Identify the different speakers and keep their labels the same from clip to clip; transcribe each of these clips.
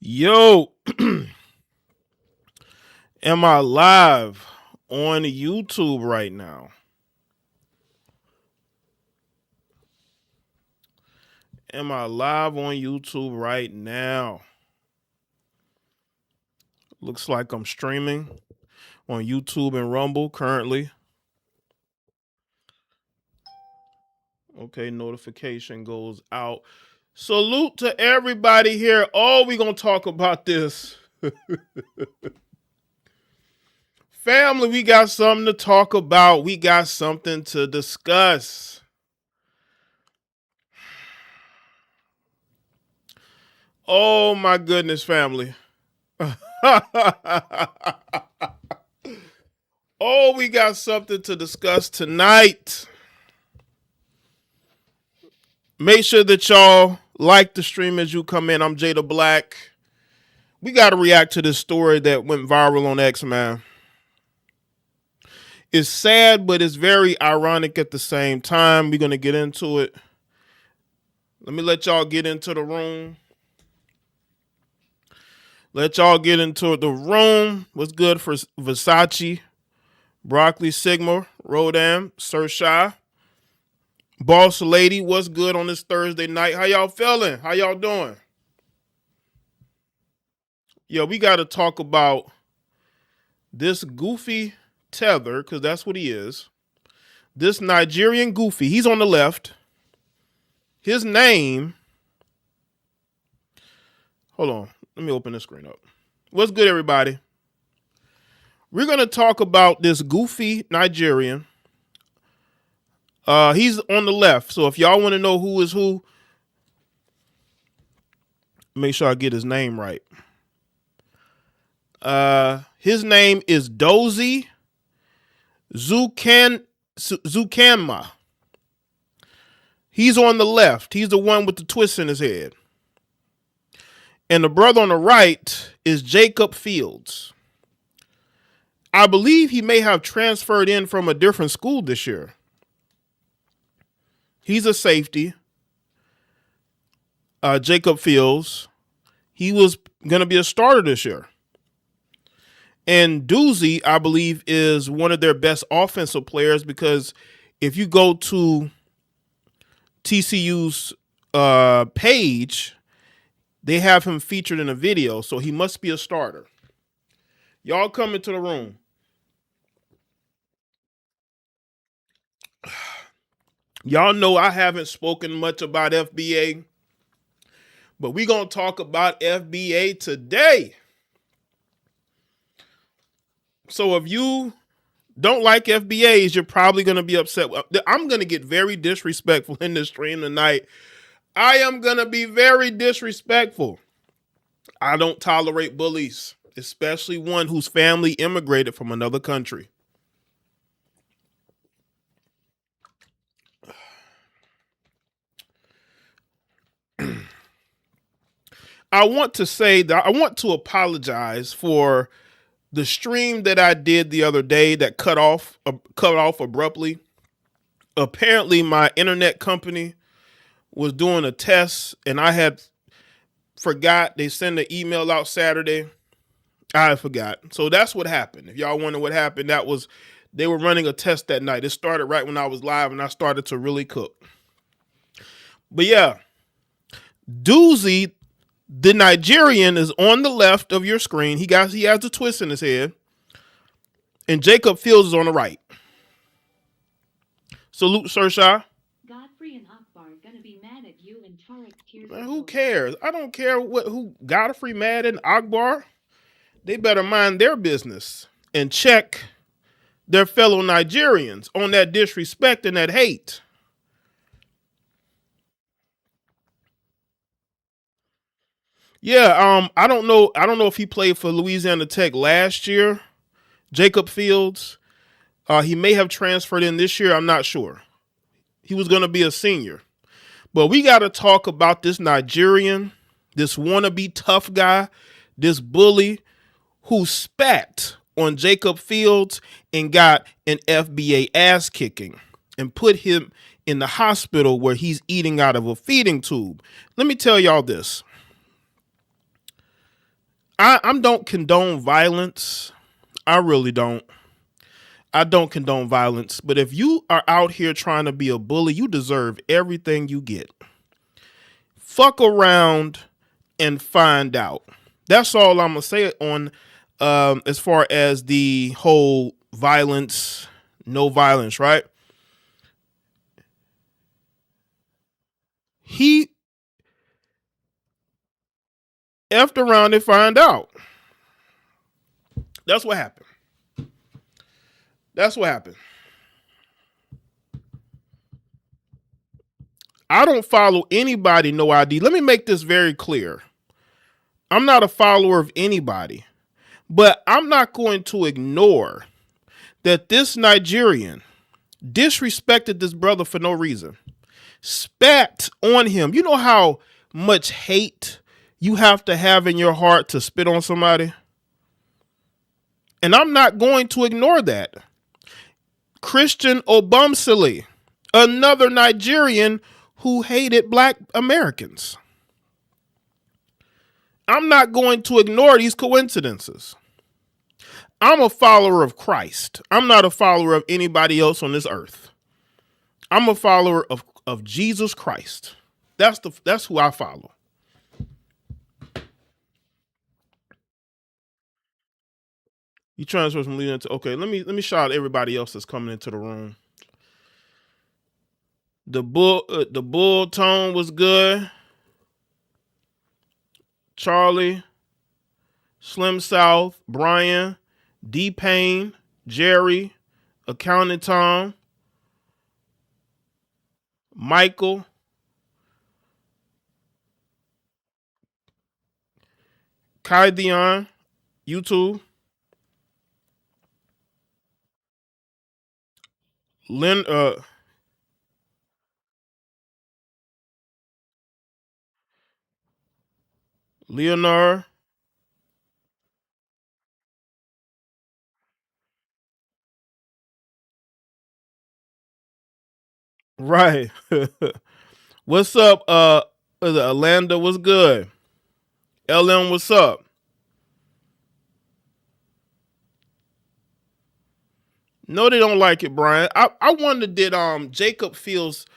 Speaker 1: Yo, am I live on YouTube right now? Am I live on YouTube right now? Looks like I'm streaming on YouTube and Rumble currently. Okay, notification goes out. Salute to everybody here. Oh, we gonna talk about this. Family, we got something to talk about. We got something to discuss. Oh my goodness, family. Oh, we got something to discuss tonight. Make sure that y'all like the stream as you come in. I'm JayeDeBlack. We got to react to this story that went viral on X, man. It's sad, but it's very ironic at the same time. We're going to get into it. Let me let y'all get into the room. Let y'all get into the room. What's good for Versace, Broccoli, Sigma, Rodan, Sir Shy, Boss Lady? What's good on this Thursday night? How y'all feeling? How y'all doing? Yo, we got to talk about this goofy tether, because that's what he is. This Nigerian goofy. He's on the left. His name. Hold on. Let me open the screen up. What's good, everybody? We're going to talk about this goofy Nigerian. He's on the left. So if y'all want to know who is who, make sure I get his name right. His name is Dozie Zukanma. He's on the left. He's the one with the twist in his head. And the brother on the right is Jacob Fields. I believe he may have transferred in from a different school this year. He's a safety. Jacob Fields. He was going to be a starter this year. And Dozie, I believe, is one of their best offensive players, because if you go to TCU's page, they have him featured in a video, so he must be a starter. Y'all come into the room. Y'all know I haven't spoken much about FBA, but we're going to talk about FBA today. So if you don't like FBAs, you're probably going to be upset. I'm going to get very disrespectful in this stream tonight. I am going to be very disrespectful. I don't tolerate bullies, especially one whose family immigrated from another country. I want to say that I want to apologize for the stream that I did the other day that cut off abruptly. Apparently, my internet company was doing a test, and I had forgot. They sent an email out Saturday. I forgot. So that's what happened. If y'all wonder what happened, that was they were running a test that night. It started right when I was live, and I started to really cook. But yeah, Dozie, the Nigerian, is on the left of your screen. He has a twist in his head. And Jacob Fields is on the right. Salute, Sir Shah.
Speaker 2: Godfrey and Akbar gonna be mad at you and Tarek tears.
Speaker 1: Man, who cares? I don't care who Godfrey, mad and Akbar. They better mind their business and check their fellow Nigerians on that disrespect and that hate. Yeah, I don't know if he played for Louisiana Tech last year. Jacob Fields. He may have transferred in this year. I'm not sure. He was going to be a senior. But we got to talk about this Nigerian, this wannabe tough guy, this bully who spat on Jacob Fields and got an FBA ass kicking and put him in the hospital where he's eating out of a feeding tube. Let me tell y'all this. I don't condone violence. I really don't. I don't condone violence. But if you are out here trying to be a bully, you deserve everything you get. Fuck around and find out. That's all I'm gonna say on as far as the whole violence, no violence, right? He effed around and find out. That's what happened. That's what happened. I don't follow anybody, no ID. Let me make this very clear. I'm not a follower of anybody, but I'm not going to ignore that this Nigerian disrespected this brother for no reason, spat on him. You know how much hate you have to have in your heart to spit on somebody? And I'm not going to ignore that. Christian Obumsili, another Nigerian who hated black Americans. I'm not going to ignore these coincidences. I'm a follower of Christ. I'm not a follower of anybody else on this earth. I'm a follower of Jesus Christ. That's who I follow. You transfer from leading to okay. Let me shout out everybody else that's coming into the room. The bull tone was good. Charlie, Slim South, Brian, D Payne, Jerry, Accountant Tom, Michael, Kai Dion, YouTube, Lynn, Leonard, right. What's up? Alanda, what's good? LM, what's up? No, they don't like it, Brian. I wonder did Jacob Fields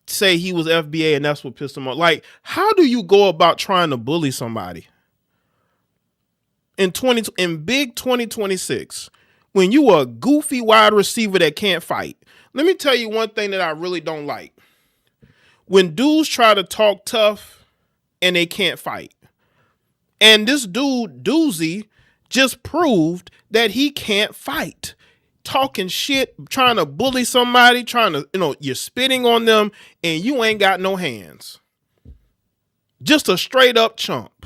Speaker 1: say he was FBA and that's what pissed him off? Like, how do you go about trying to bully somebody in big 2026 when you a goofy wide receiver that can't fight? Let me tell you one thing that I really don't like. When dudes try to talk tough and they can't fight. And this dude, Doozy, just proved that he can't fight. Talking shit, trying to bully somebody, trying to, you're spitting on them and you ain't got no hands. Just a straight up chump.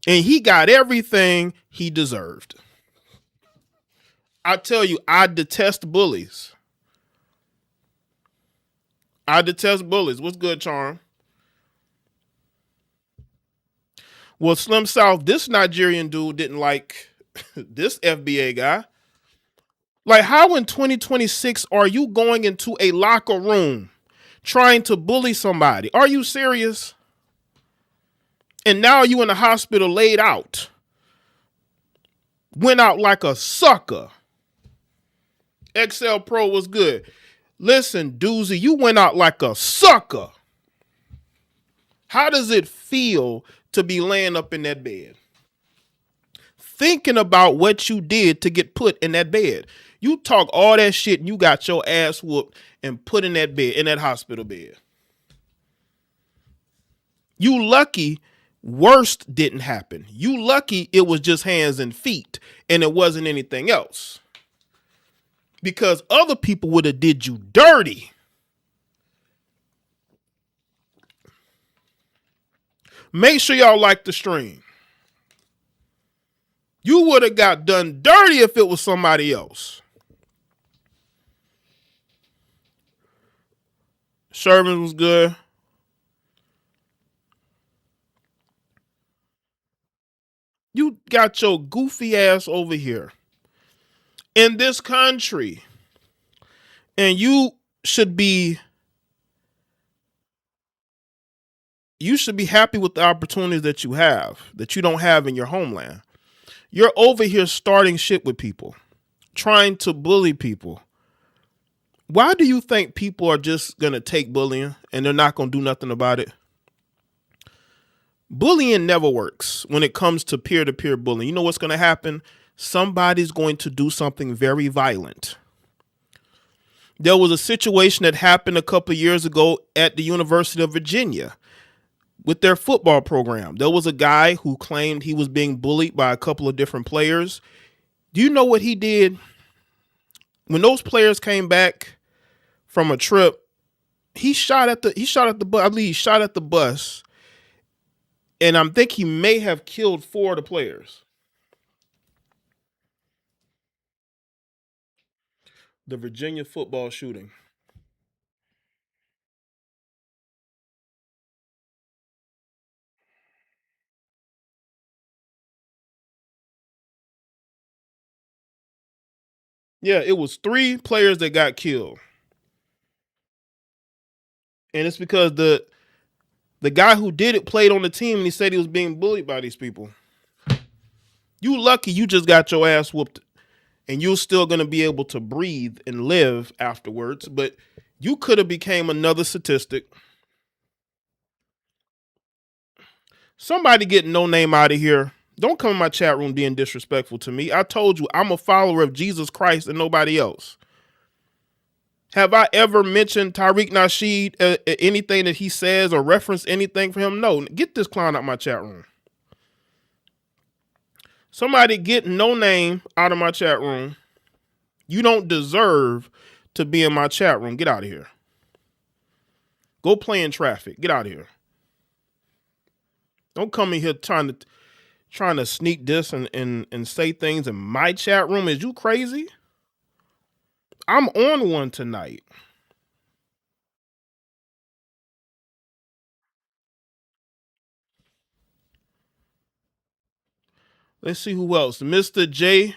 Speaker 1: And he got everything he deserved. I tell you, I detest bullies. I detest bullies. What's good, Charm? Well, Slim South, this Nigerian dude didn't like this FBA guy. Like, how in 2026 are you going into a locker room trying to bully somebody? Are you serious? And now you in the hospital laid out. Went out like a sucker. XL Pro was good. Listen, Doozy, you went out like a sucker. How does it feel to be laying up in that bed? Thinking about what you did to get put in that bed. You talk all that shit and you got your ass whooped and put in that bed, in that hospital bed. You lucky worst didn't happen. You lucky it was just hands and feet and it wasn't anything else. Because other people would have did you dirty. Make sure y'all like the stream. You would have got done dirty if it was somebody else. Sherman was good. You got your goofy ass over here in this country. And you should be You should be happy with the opportunities that you don't have in your homeland. You're over here starting shit with people, trying to bully people. Why do you think people are just going to take bullying and they're not going to do nothing about it? Bullying never works when it comes to peer-to-peer bullying. You know what's going to happen? Somebody's going to do something very violent. There was a situation that happened a couple of years ago at the University of Virginia with their football program. There was a guy who claimed he was being bullied by a couple of different players. Do you know what he did? When those players came back from a trip, he shot at the bus. I believe he shot at the bus, and I think he may have killed 4 of the players. The Virginia football shooting. Yeah, it was 3 players that got killed. And it's because the guy who did it played on the team and he said he was being bullied by these people. You lucky you just got your ass whooped and you're still going to be able to breathe and live afterwards, but you could have became another statistic. Somebody get no name out of here. Don't come in my chat room being disrespectful to me. I told you I'm a follower of Jesus Christ and nobody else. Have I ever mentioned Tariq Nasheed, anything that he says or reference anything for him? No. Get this clown out my chat room. Somebody get no name out of my chat room. You don't deserve to be in my chat room. Get out of here. Go play in traffic. Get out of here. Don't come in here trying to sneak this and say things in my chat room. Is you crazy? I'm on one tonight. Let's see who else. Mr. J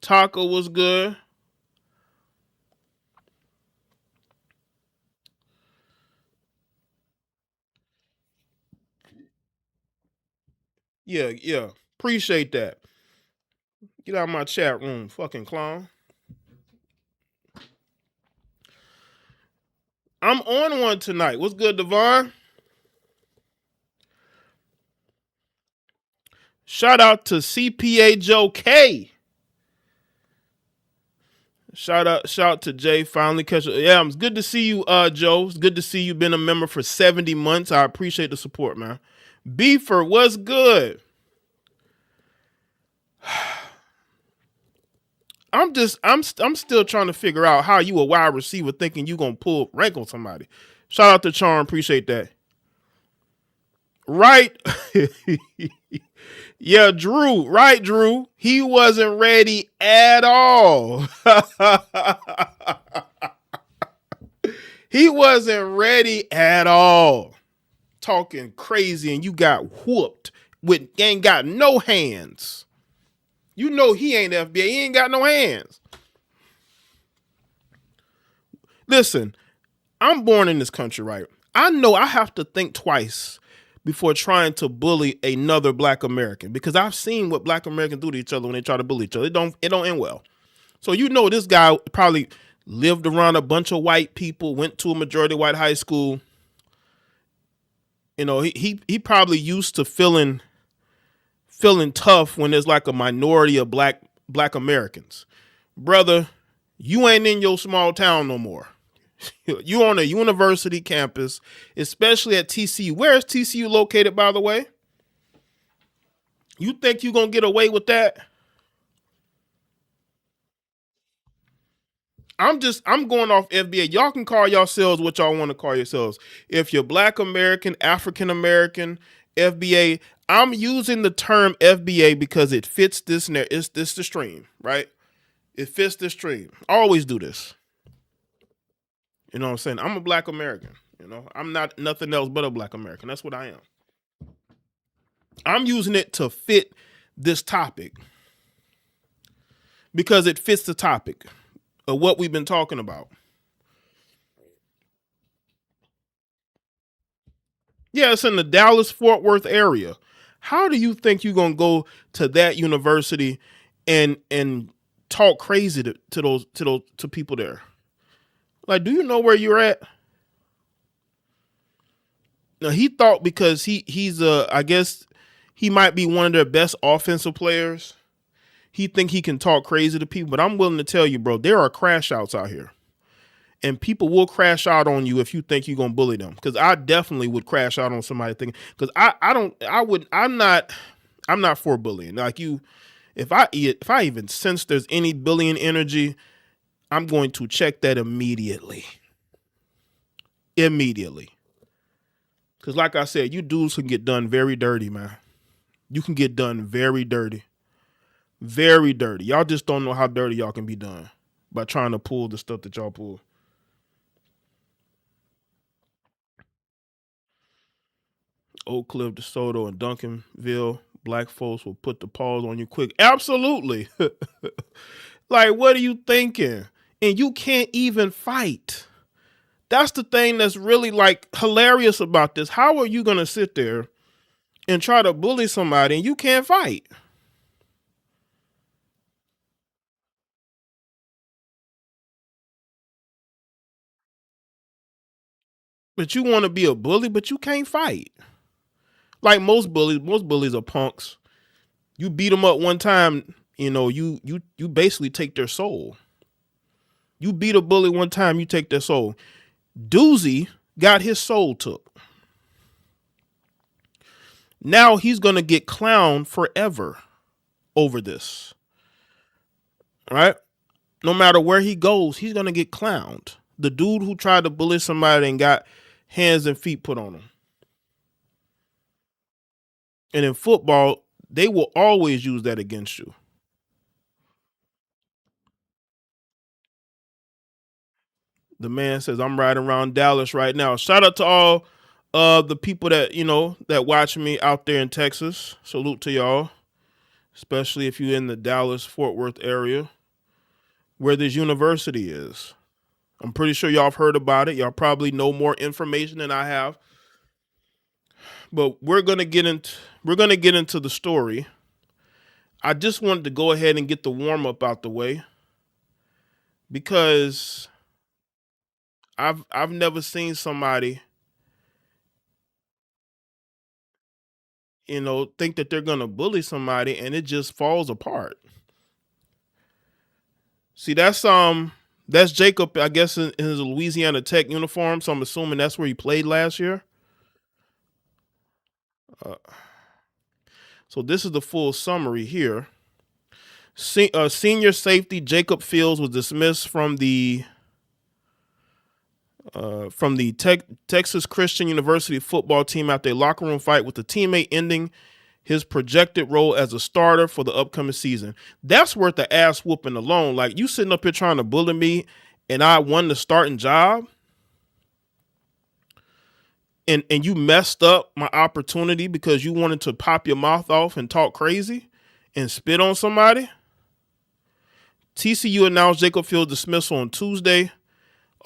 Speaker 1: Taco was good. Yeah. Appreciate that. Get out of my chat room, fucking clown. I'm on one tonight. What's good, Devon? Shout out to CPA Joe K. Shout out to Jay. Finally catch it. Yeah, it's good to see you, Joe. It's good to see you. Been a member for 70 months. I appreciate the support, man. Beefer, what's good? I'm still trying to figure out how you a wide receiver thinking you gonna pull rank on somebody. Shout out to Charm, appreciate that. Right? Yeah, Drew. Right, Drew. He wasn't ready at all. He wasn't ready at all. Talking crazy and you got whooped with ain't got no hands. You know he ain't FBA. He ain't got no hands. Listen, I'm born in this country, right? I know I have to think twice before trying to bully another black American because I've seen what black Americans do to each other when they try to bully each other. It don't end well. So you know this guy probably lived around a bunch of white people, went to a majority white high school. You know, he probably used to feeling tough when there's like a minority of black Americans. Brother, you ain't in your small town no more. You on a university campus, especially at TCU. Where is TCU located, by the way? You think you gonna get away with that? I'm going off FBA. Y'all can call yourselves what y'all want to call yourselves. If you're Black American, African American, FBA, I'm using the term FBA because it fits this. It's this the stream, right? It fits the stream. I always do this. You know what I'm saying? I'm a Black American. You know, I'm not nothing else but a Black American. That's what I am. I'm using it to fit this topic because it fits the topic of what we've been talking about. Yeah, it's in the Dallas Fort Worth area. How do you think you're gonna go to that university and talk crazy to people there? Like, do you know where you're at? Now he thought because he's I guess he might be one of their best offensive players. He think he can talk crazy to people, but I'm willing to tell you, bro, there are crash outs out here. And people will crash out on you if you think you're gonna bully them. Because I definitely would crash out on somebody thinking because I don't I would I'm not for bullying. Like you, if I even sense there's any bullying energy, I'm going to check that immediately. Immediately. Because like I said, you dudes can get done very dirty, man. You can get done very dirty. Very dirty. Y'all just don't know how dirty y'all can be done by trying to pull the stuff that y'all pull. Oak Cliff, DeSoto, and Duncanville, black folks will put the paws on you quick. Absolutely. Like, what are you thinking? And you can't even fight. That's the thing that's really like hilarious about this. How are you gonna sit there and try to bully somebody and you can't fight? But you want to be a bully, but you can't fight. Like most bullies are punks. You beat them up one time, you basically take their soul. You beat a bully one time, you take their soul. Doozy got his soul took. Now he's gonna get clowned forever over this. Right? No matter where he goes, he's gonna get clowned. The dude who tried to bully somebody and got hands and feet put on him. And in football, they will always use that against you. The man says, I'm riding around Dallas right now. Shout out to all the people that, that watch me out there in Texas. Salute to y'all, especially if you're in the Dallas Fort Worth area where this university is. I'm pretty sure y'all have heard about it. Y'all probably know more information than I have. But we're gonna get into the story. I just wanted to go ahead and get the warm up out the way because I've never seen somebody, think that they're gonna bully somebody and it just falls apart. See, that's Jacob, I guess, in his Louisiana Tech uniform. So I'm assuming that's where he played last year. Uh, so this is the full summary here. Senior safety Jacob Fields was dismissed from the Texas Christian University football team after a locker room fight with a teammate, ending his projected role as a starter for the upcoming season. That's worth the ass whooping alone. Like, you sitting up here trying to bully me and I won the starting job and you messed up my opportunity because you wanted to pop your mouth off and talk crazy and spit on somebody. TCU announced Jacob Fields' dismissal on Tuesday,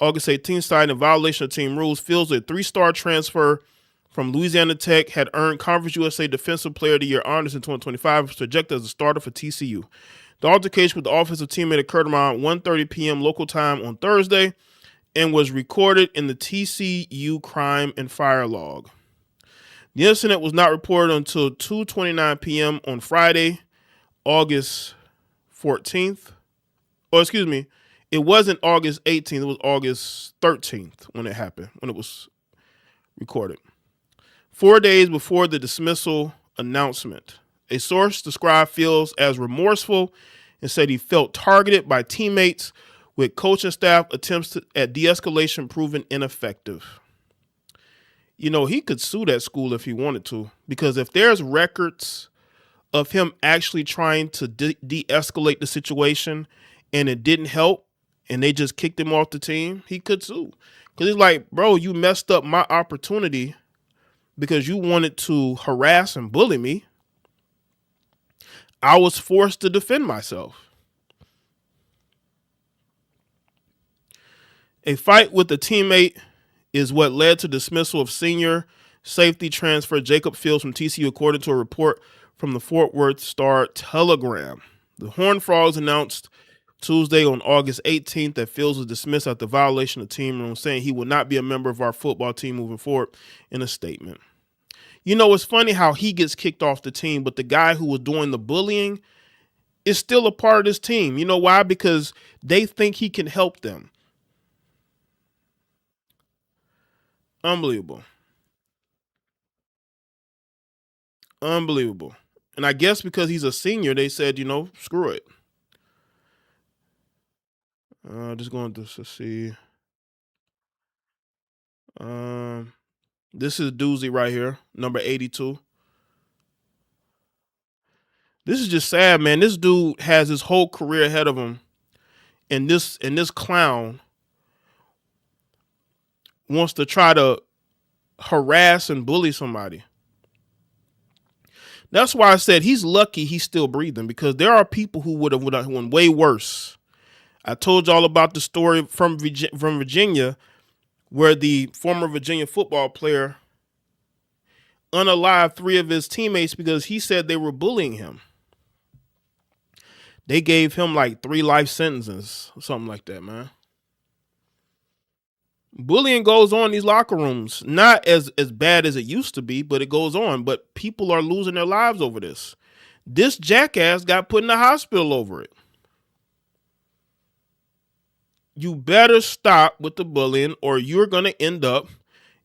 Speaker 1: August 18th, citing in violation of team rules. Fields, a three-star transfer from Louisiana Tech, had earned Conference USA Defensive Player of the Year honors in 2025 and was projected as a starter for TCU. The altercation with the offensive teammate occurred around 1:30 p.m. local time on Thursday and was recorded in the TCU crime and fire log. The incident was not reported until 2:29 p.m. on Friday, August 14th. Or excuse me, it wasn't August 18th, it was August 13th when it happened, when it was recorded. 4 days before the dismissal announcement, a source described Fields as remorseful and said he felt targeted by teammates, with coaching staff attempts at de-escalation proven ineffective. He could sue that school if he wanted to, because if there's records of him actually trying to de-escalate the situation and it didn't help and they just kicked him off the team, he could sue. Because he's like, bro, you messed up my opportunity because you wanted to harass and bully me. I was forced to defend myself. A fight with a teammate is what led to dismissal of senior safety transfer Jacob Fields from TCU, according to a report from the Fort Worth Star-Telegram. The Horned Frogs announced Tuesday on August 18th that Fields was dismissed after violation of team rules, saying he will not be a member of our football team moving forward in a statement. You know, it's funny how he gets kicked off the team, but the guy who was doing the bullying is still a part of this team. You know why? Because they think he can help them. Unbelievable. Unbelievable. And I guess because he's a senior, they said, screw it. Just going to see. This is Doozy right here, number 82. This is just sad, man. This dude has his whole career ahead of him, and this clown wants to try to harass and bully somebody. That's why I said he's lucky he's still breathing, because there are people who would have went way worse. I told y'all about the story from Virginia where the former Virginia football player unalived 3 of his teammates because he said they were bullying him. They gave him like 3 life sentences, something like that, man. Bullying goes on in these locker rooms. Not as bad as it used to be, but it goes on. But people are losing their lives over this. This jackass got put in the hospital over it. You better stop with the bullying, or you're going to end up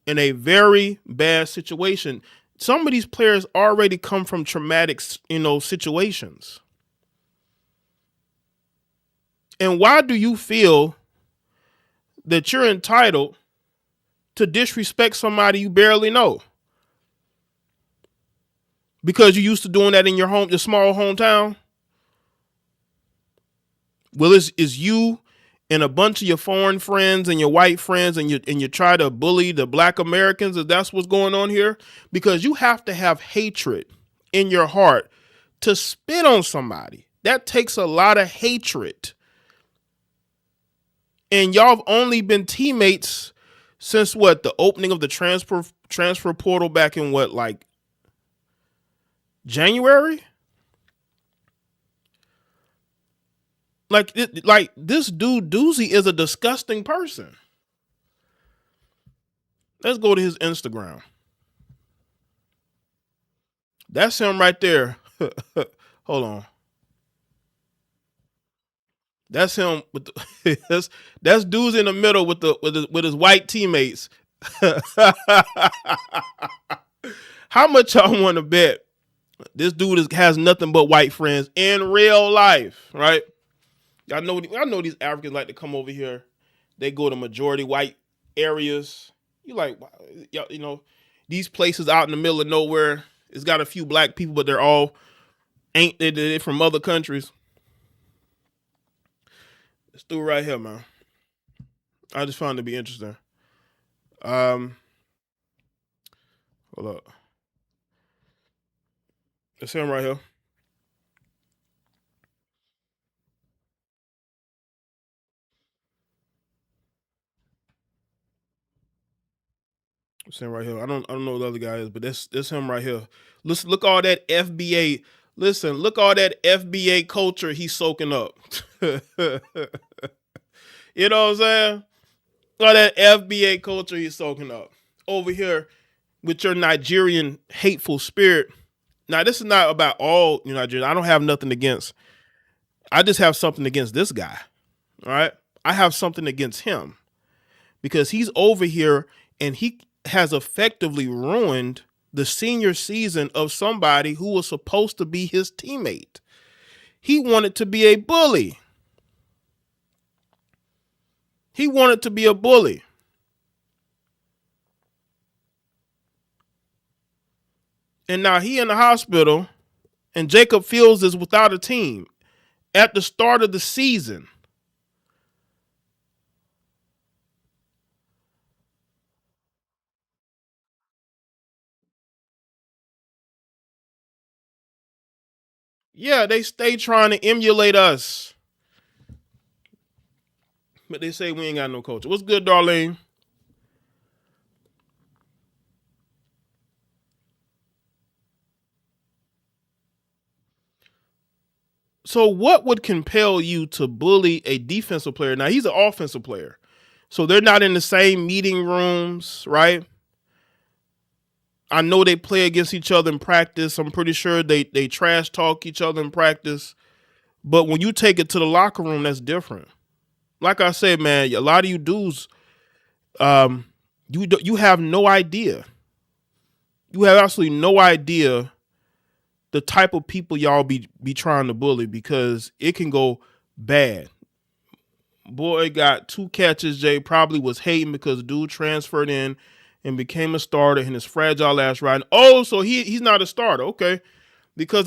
Speaker 1: in a very bad situation. Some of these players already come from traumatic, situations. And why do you feel that you're entitled to disrespect somebody you barely know? Because you used to doing that in your small hometown? Well, it's you and a bunch of your foreign friends and your white friends, and you try to bully the black Americans, if that's what's going on here? Because you have to have hatred in your heart to spit on somebody. That takes a lot of hatred. And y'all have only been teammates since the opening of the transfer portal back in January? Like this dude Doozy is a disgusting person. Let's go to his Instagram. That's him right there. Hold on. That's him with that's Doozy in the middle with his white teammates. How much y'all want to bet this dude has nothing but white friends in real life, right? I know these Africans like to come over here. They go to majority white areas. You like, these places out in the middle of nowhere. It's got a few black people, but they're from other countries. This dude right here, man. I just found it to be interesting. Hold up. It's him right here. It's him right here. I don't know who the other guy is, but that's him right here. Listen, look all that FBA. Listen, look all that FBA culture he's soaking up. You know what I'm saying? All that FBA culture he's soaking up. Over here with your Nigerian hateful spirit. Now, this is not about all Nigerians. I don't have nothing against. I just have something against this guy. All right? I have something against him because he's over here and he has effectively ruined the senior season of somebody who was supposed to be his teammate. He wanted to be a bully. He wanted to be a bully. And now he in the hospital, and Jacob Fields is without a team at the start of the season. Yeah, they stay trying to emulate us. But they say we ain't got no culture. What's good, Darlene? So what would compel you to bully a defensive player? Now he's an offensive player. So they're not in the same meeting rooms, right? I know they play against each other in practice. I'm pretty sure they trash talk each other in practice. But when you take it to the locker room, that's different. Like I said, man, a lot of you dudes, you have no idea. You have absolutely no idea the type of people y'all be trying to bully, because it can go bad. Boy got 2 catches. Jay probably was hating because dude transferred in and became a starter in his fragile ass ride. Oh, so he's not a starter. Okay. Because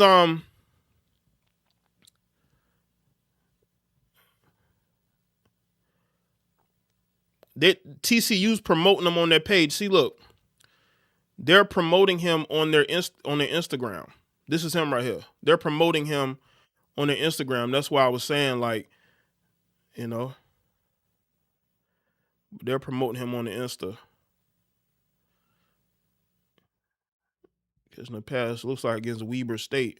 Speaker 1: TCU's promoting him on their page. See, look. They're promoting him on their Instagram. This is him right here. They're promoting him on their Instagram. That's why I was saying, like, you know, they're promoting him on the Insta. Because in the past, it looks like against Weber State.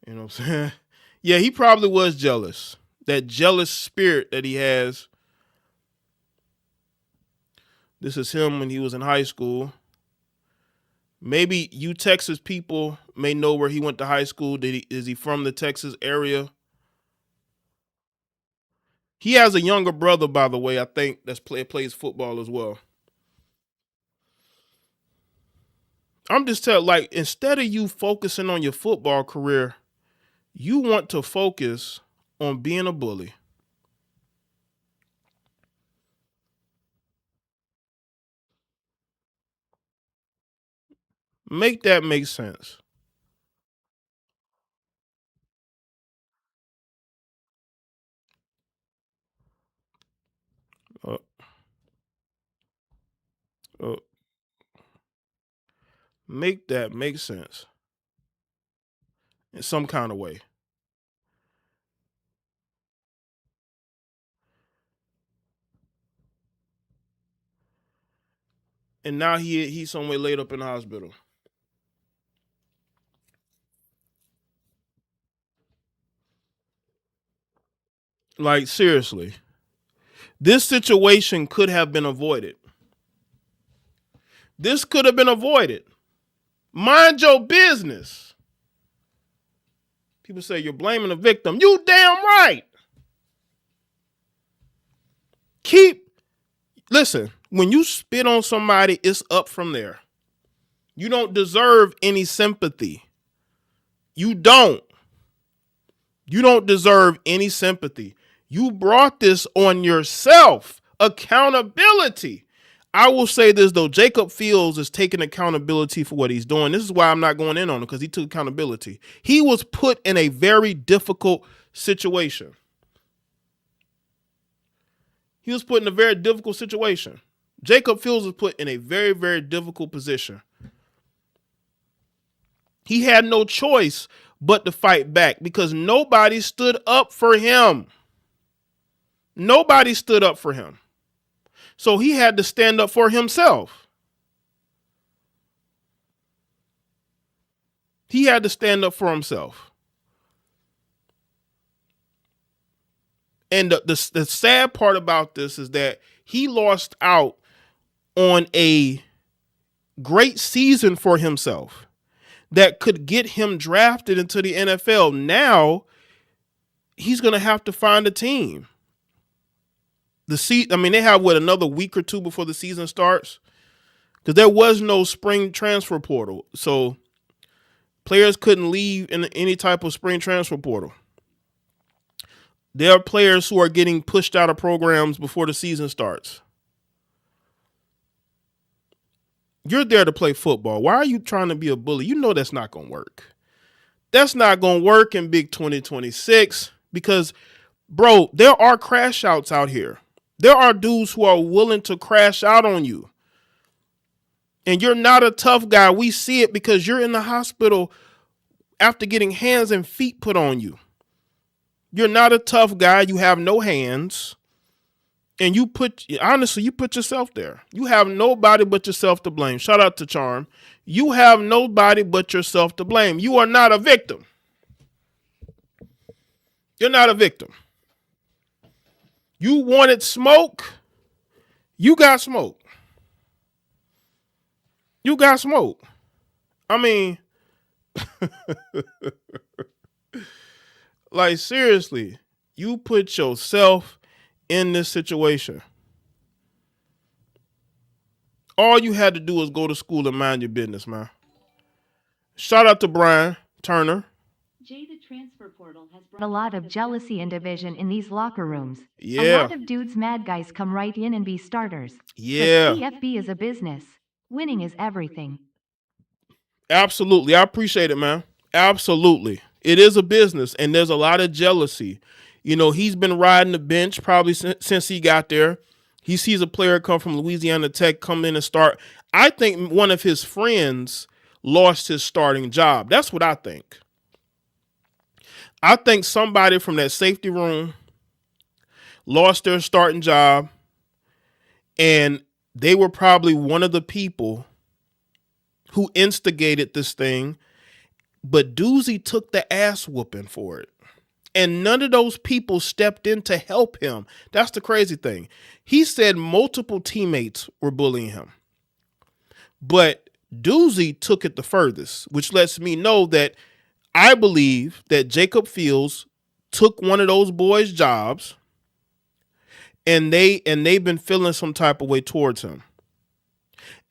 Speaker 1: You know what I'm saying? Yeah, he probably was jealous. That jealous spirit that he has. This is him when he was in high school. Maybe you Texas people may know where he went to high school. Is he from the Texas area? He has a younger brother, by the way, I think, plays football as well. I'm just telling, like, instead of you focusing on your football career, you want to focus on being a bully. Make that make sense. Uh, uh, make that make sense in some kind of way. And now he's somewhere laid up in the hospital. Like, seriously, this situation could have been avoided. This could have been avoided. Mind your business. People say you're blaming the victim. You damn right. Listen, when you spit on somebody, it's up from there. You don't deserve any sympathy. You don't. You don't deserve any sympathy. You brought this on yourself. Accountability. I will say this, though. Jacob Fields is taking accountability for what he's doing. This is why I'm not going in on him, because he took accountability. He was put in a very difficult situation. He was put in a very difficult situation. Jacob Fields was put in a very, very difficult position. He had no choice but to fight back, because nobody stood up for him. Nobody stood up for him. So he had to stand up for himself. He had to stand up for himself. And the sad part about this is that he lost out on a great season for himself that could get him drafted into the NFL. Now he's going to have to find a team. They have another week or two before the season starts, because there was no spring transfer portal. So players couldn't leave in any type of spring transfer portal. There are players who are getting pushed out of programs before the season starts. You're there to play football. Why are you trying to be a bully? You know that's not going to work. That's not going to work in Big 2026, because, bro, there are crash outs out here. There are dudes who are willing to crash out on you. And you're not a tough guy. We see it because you're in the hospital after getting hands and feet put on you. You're not a tough guy. You have no hands. And you put yourself there. You have nobody but yourself to blame. Shout out to Charm. You have nobody but yourself to blame. You are not a victim. You're not a victim. You wanted smoke. You got smoke. You got smoke. I mean, like seriously, you put yourself in this situation. All you had to do was go to school and mind your business, man. Shout out to Brian Turner.
Speaker 2: Jaye, the transfer portal has brought
Speaker 3: A lot of jealousy and division in these locker rooms. A
Speaker 1: Yeah.
Speaker 3: lot of dudes mad guys come right in and be starters.
Speaker 1: Yeah.
Speaker 3: But CFB is a business. Winning is everything.
Speaker 1: Absolutely. I appreciate it, man. Absolutely. It is a business and there's a lot of jealousy. You know, he's been riding the bench probably since he got there. He sees a player come from Louisiana Tech come in and start. I think one of his friends lost his starting job. That's what I think. I think somebody from that safety room lost their starting job, and they were probably one of the people who instigated this thing, but Doozy took the ass whooping for it. And none of those people stepped in to help him. That's the crazy thing. He said multiple teammates were bullying him. But Doozy took it the furthest, which lets me know that I believe that Jacob Fields took one of those boys' jobs and they've been feeling some type of way towards him.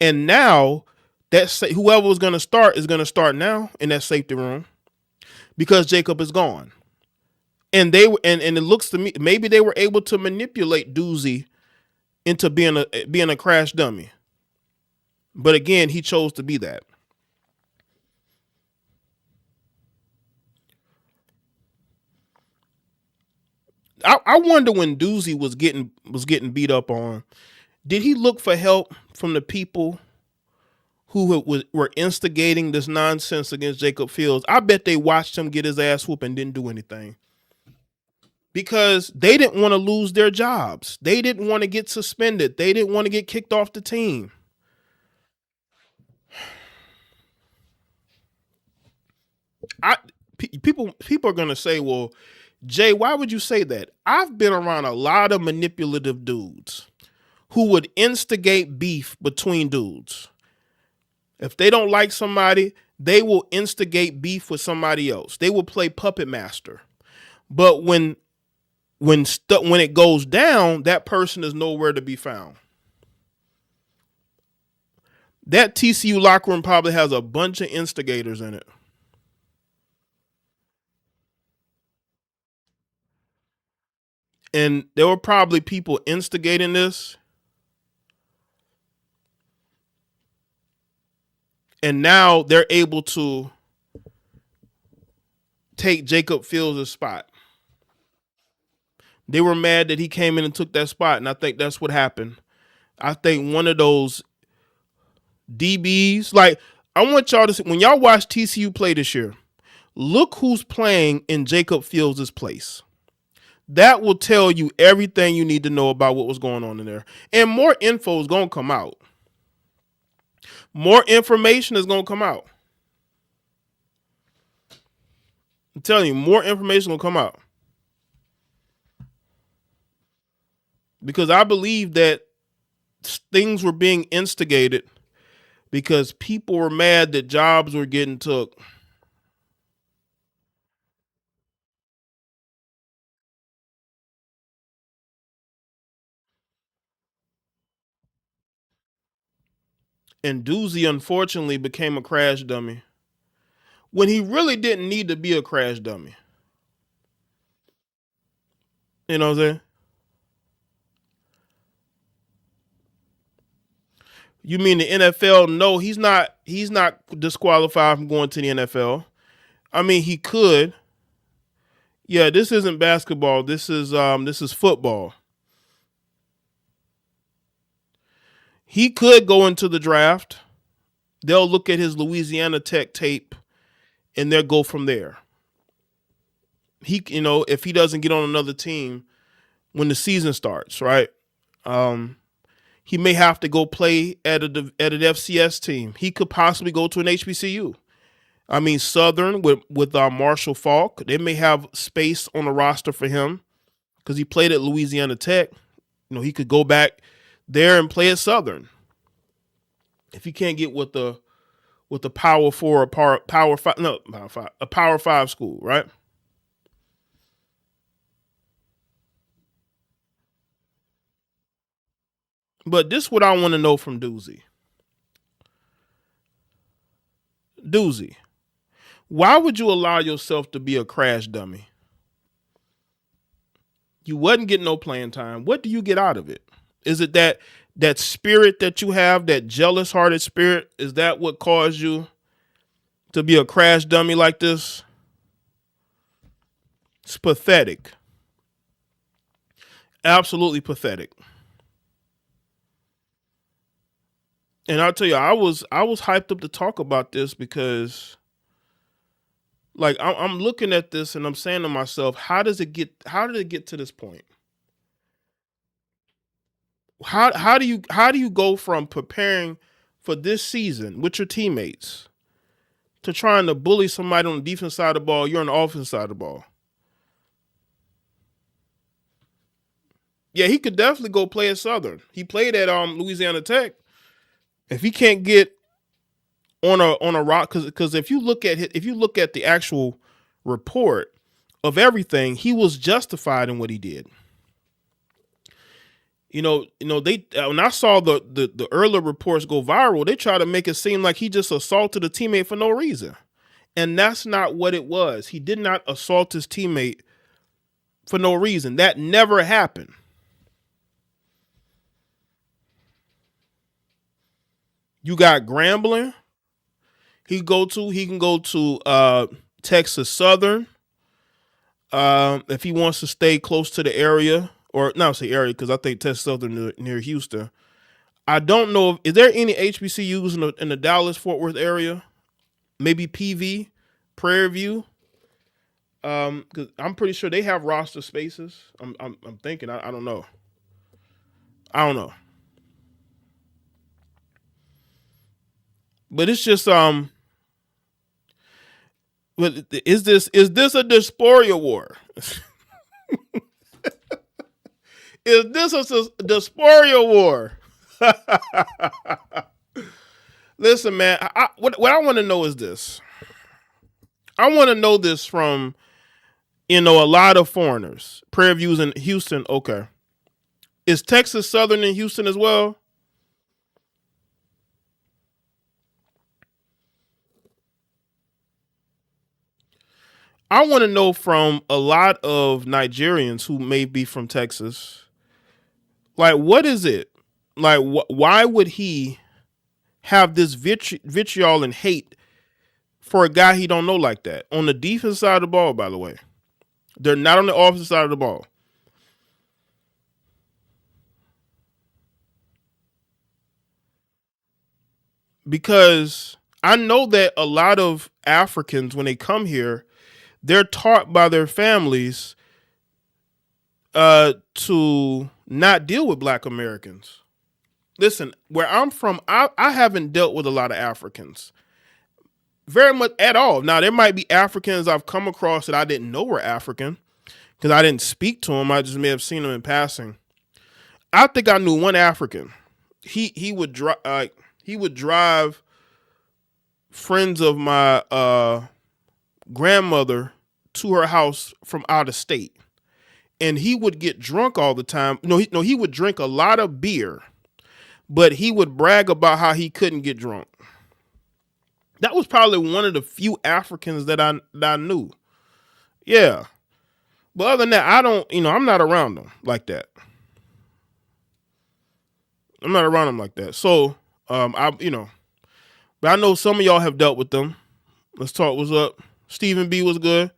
Speaker 1: And now whoever was going to start is going to start now in that safety room because Jacob is gone. And it looks to me maybe they were able to manipulate Doozy into being a crash dummy. But again, he chose to be that. I wonder when Doozy was getting beat up on, did he look for help from the people who were instigating this nonsense against Jacob Fields? I bet they watched him get his ass whooped and didn't do anything. Because they didn't want to lose their jobs. They didn't want to get suspended. They didn't want to get kicked off the team. People are going to say, well, Jay, why would you say that? I've been around a lot of manipulative dudes who would instigate beef between dudes. If they don't like somebody, they will instigate beef with somebody else. They will play puppet master. But when it goes down, that person is nowhere to be found. That TCU locker room probably has a bunch of instigators in it. And there were probably people instigating this. And now they're able to take Jacob Fields' spot. They were mad that he came in and took that spot, and I think that's what happened. I think one of those DBs, like, I want y'all to see, when y'all watch TCU play this year, look who's playing in Jacob Fields' place. That will tell you everything you need to know about what was going on in there. And more info is going to come out. More information is going to come out. I'm telling you, more information will come out. Because I believe that things were being instigated because people were mad that jobs were getting took. And Doozy, unfortunately, became a crash dummy when he really didn't need to be a crash dummy. You know what I'm saying? You mean the NFL? No, he's not disqualified from going to the NFL. I mean, he could. Yeah, this isn't basketball. This is football. He could go into the draft. They'll look at his Louisiana Tech tape and they'll go from there. If he doesn't get on another team when the season starts, right? He may have to go play at an FCS team. He could possibly go to an HBCU. I mean, Southern with Marshall Faulk, they may have space on the roster for him because he played at Louisiana Tech. He could go back there and play at Southern if he can't get with the Power Four or Power Five, no, Power Five, a Power Five school, right? But this is what I want to know from Doozy. Doozy, why would you allow yourself to be a crash dummy? You wasn't getting no playing time. What do you get out of it? Is it that spirit that you have, that jealous hearted spirit? Is that what caused you to be a crash dummy like this? It's pathetic. Absolutely pathetic. And I'll tell you, I was hyped up to talk about this because, like, I'm looking at this and I'm saying to myself, how did it get to this point? How do you go from preparing for this season with your teammates to trying to bully somebody on the defense side of the ball? You're on the offense side of the ball. Yeah, he could definitely go play at Southern. He played at Louisiana Tech. If he can't get on a rock, because if you look at the actual report of everything, he was justified in what he did. They when I saw the earlier reports go viral, they try to make it seem like he just assaulted a teammate for no reason. And that's not what it was. He did not assault his teammate for no reason. That never happened. You got Grambling. He can go to Texas Southern. If he wants to stay close to the area, or not say area, because I think Texas Southern near Houston. I don't know is there any HBCUs in the Dallas Fort Worth area? Maybe PV, Prairie View. Because I'm pretty sure they have roster spaces. I'm thinking. I don't know. I don't know. But it's just But is this a dysphoria war? Is this a dysphoria war? Listen, man. What I want to know is this. I want to know this from a lot of foreigners. Prairie View's in Houston. Okay, is Texas Southern in Houston as well? I want to know from a lot of Nigerians who may be from Texas, like, what is it? Like, why would he have this vitriol and hate for a guy he don't know like that? On the defense side of the ball, by the way. They're not on the offensive side of the ball. Because I know that a lot of Africans, when they come here, they're taught by their families to not deal with Black Americans. Listen, where I'm from, I haven't dealt with a lot of Africans. Very much at all. Now, there might be Africans I've come across that I didn't know were African because I didn't speak to them. I just may have seen them in passing. I think I knew one African. He would drive friends of my grandmother to her house from out of state, and he would get drunk all the time. He would drink a lot of beer, but he would brag about how he couldn't get drunk. That was probably one of the few Africans that I knew. Yeah. But other than that, I'm not around them like that. I'm not around them like that. So, but I know some of y'all have dealt with them. Let's talk. What's up? Stephen B was good.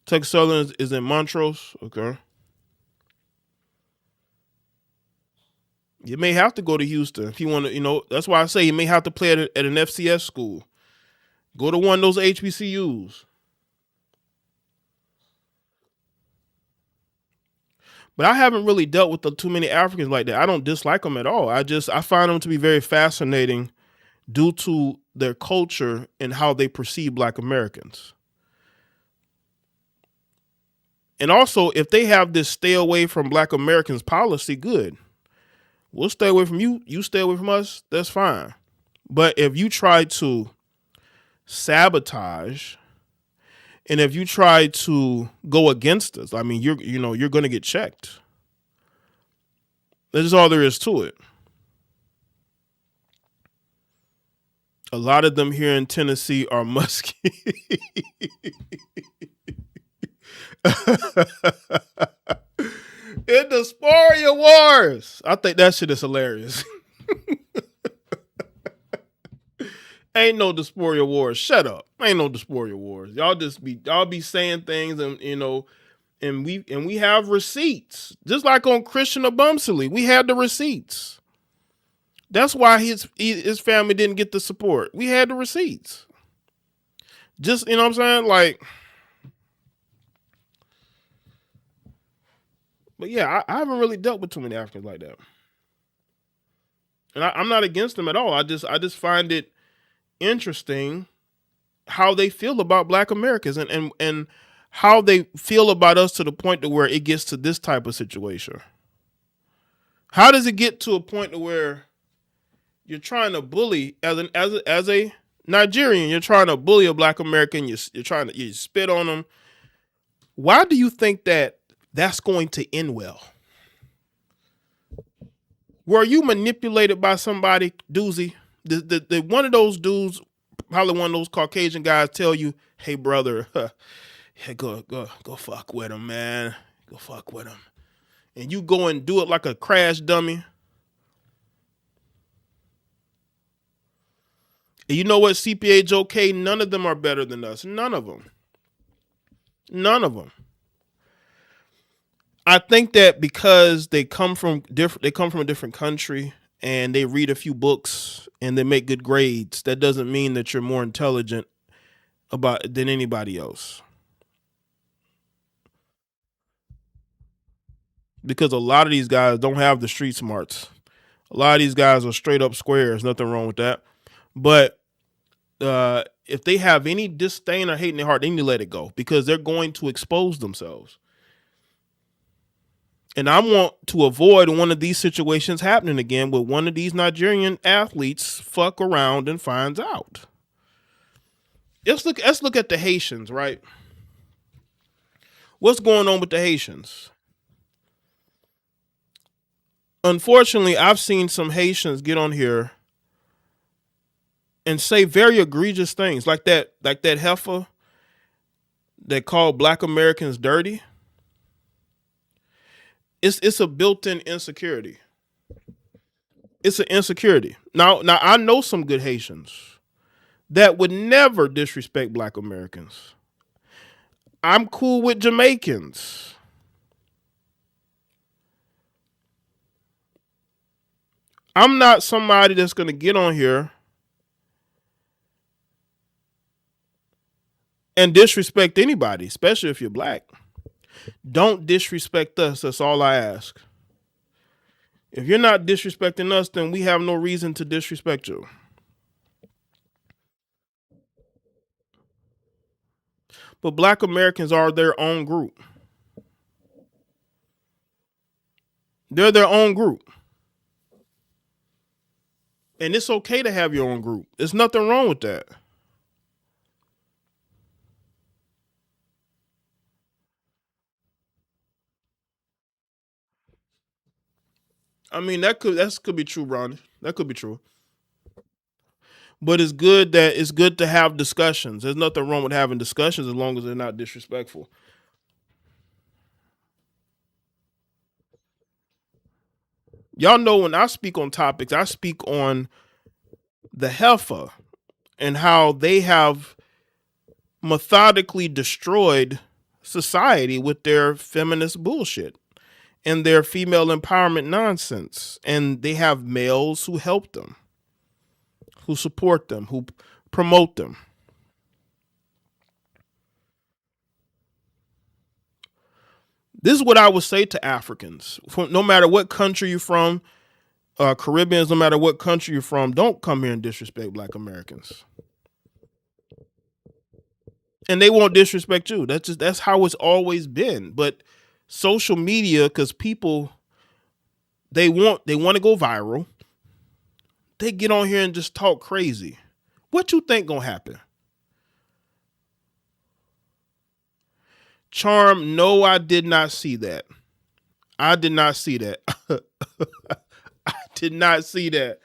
Speaker 1: Texas Southern is in Montrose. Okay. You may have to go to Houston if you want to, that's why I say you may have to play at an FCS school. Go to one of those HBCUs. But I haven't really dealt with too many Africans like that. I don't dislike them at all. I find them to be very fascinating due to their culture and how they perceive Black Americans. And also, if they have this stay away from Black Americans policy, good. We'll stay away from you. You stay away from us. That's fine. But if you try to sabotage and if you try to go against us, I mean, you're going to get checked. That's all there is to it. A lot of them here in Tennessee are musky. In the Sporia Wars. I think that shit is hilarious. Ain't no Dysphoria Wars. Shut up. Ain't no Dysphoria Wars. Y'all be saying things and we have receipts. Just like on Christian Abumsely, we had the receipts. That's why his family didn't get the support. We had the receipts. Just, you know what I'm saying? Like, but yeah, I haven't really dealt with too many Africans like that. And I'm not against them at all. I just find it interesting how they feel about Black Americans and how they feel about us to the point to where it gets to this type of situation. How does it get to a point to where you're trying to bully as a Nigerian, you're trying to bully a Black American, you spit on them. Why do you think that's going to end well? Were you manipulated by somebody, doozy? The one of those dudes, probably one of those Caucasian guys, tell you, "Hey brother, go fuck with him, man. Go fuck with him," and you go and do it like a crash dummy. And you know what, CPA Joe K, none of them are better than us. None of them. None of them. I think that because they come from a different country and they read a few books and they make good grades, that doesn't mean that you're more intelligent than anybody else. Because a lot of these guys don't have the street smarts. A lot of these guys are straight up squares. Nothing wrong with that. But if they have any disdain or hate in their heart, they need to let it go because they're going to expose themselves. And I want to avoid one of these situations happening again with one of these Nigerian athletes fuck around and finds out. Let's look at the Haitians, right? What's going on with the Haitians? Unfortunately, I've seen some Haitians get on here and say very egregious things like that heifer that called Black Americans dirty. It's a built-in insecurity. It's an insecurity. Now I know some good Haitians that would never disrespect Black Americans. I'm cool with Jamaicans. I'm not somebody that's going to get on here and disrespect anybody, especially if you're Black. Don't disrespect us. That's all I ask. If you're not disrespecting us, then we have no reason to disrespect you. But Black Americans are their own group. They're their own group. And it's okay to have your own group. There's nothing wrong with that. I mean, that could be true, Ronnie. That could be true. But it's good to have discussions. There's nothing wrong with having discussions as long as they're not disrespectful. Y'all know when I speak on topics, I speak on the heifer and how they have methodically destroyed society with their feminist bullshit and their female empowerment nonsense. And they have males who help them, who support them, who promote them. This is what I would say to Africans, no matter what country you're from, Caribbeans, no matter what country you're from, don't come here and disrespect Black Americans. And they won't disrespect you. That's how it's always been. But social media, because people they want to go viral, they get on here and just talk crazy. What you think gonna happen? Charm, no, I did not see that. I did not see that. I did not see that.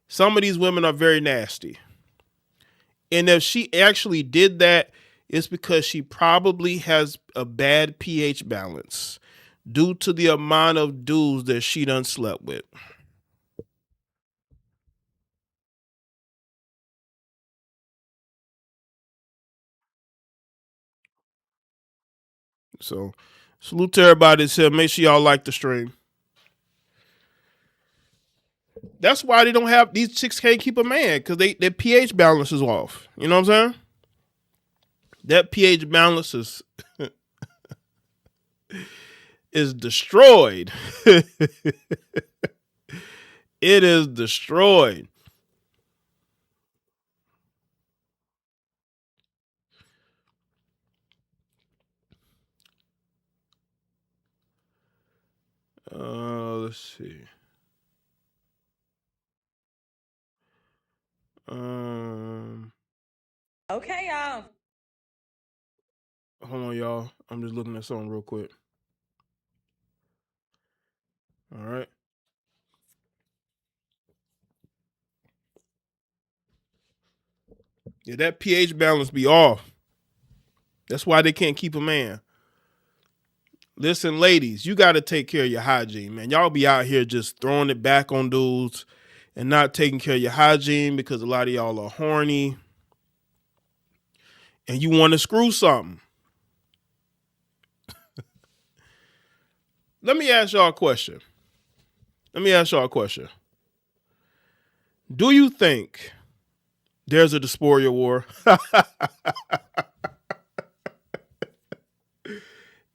Speaker 1: Some of these women are very nasty. And if she actually did that, it's because she probably has a bad pH balance due to the amount of dudes that she done slept with. So salute to everybody that said, make sure y'all like the stream. That's why they don't have, these chicks can't keep a man, because their pH balance is off. You know what I'm saying? That pH balance is destroyed. It is destroyed. Let's see.
Speaker 4: Okay, y'all.
Speaker 1: Hold on, y'all. I'm just looking at something real quick. All right. Yeah, that pH balance be off. That's why they can't keep a man. Listen, ladies, you got to take care of your hygiene, man. Y'all be out here just throwing it back on dudes and not taking care of your hygiene because a lot of y'all are horny and you want to screw something. Let me ask y'all a question. Do you think there's a dysphoria war?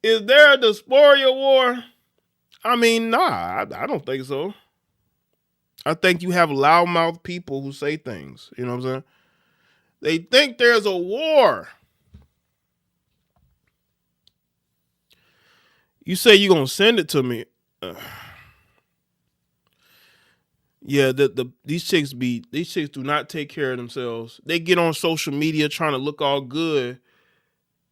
Speaker 1: Is there a dysphoria war? I mean, nah, I don't think so. I think you have loudmouth people who say things. You know what I'm saying? They think there's a war. You say you're gonna send it to me. Yeah, these chicks do not take care of themselves. They get on social media trying to look all good,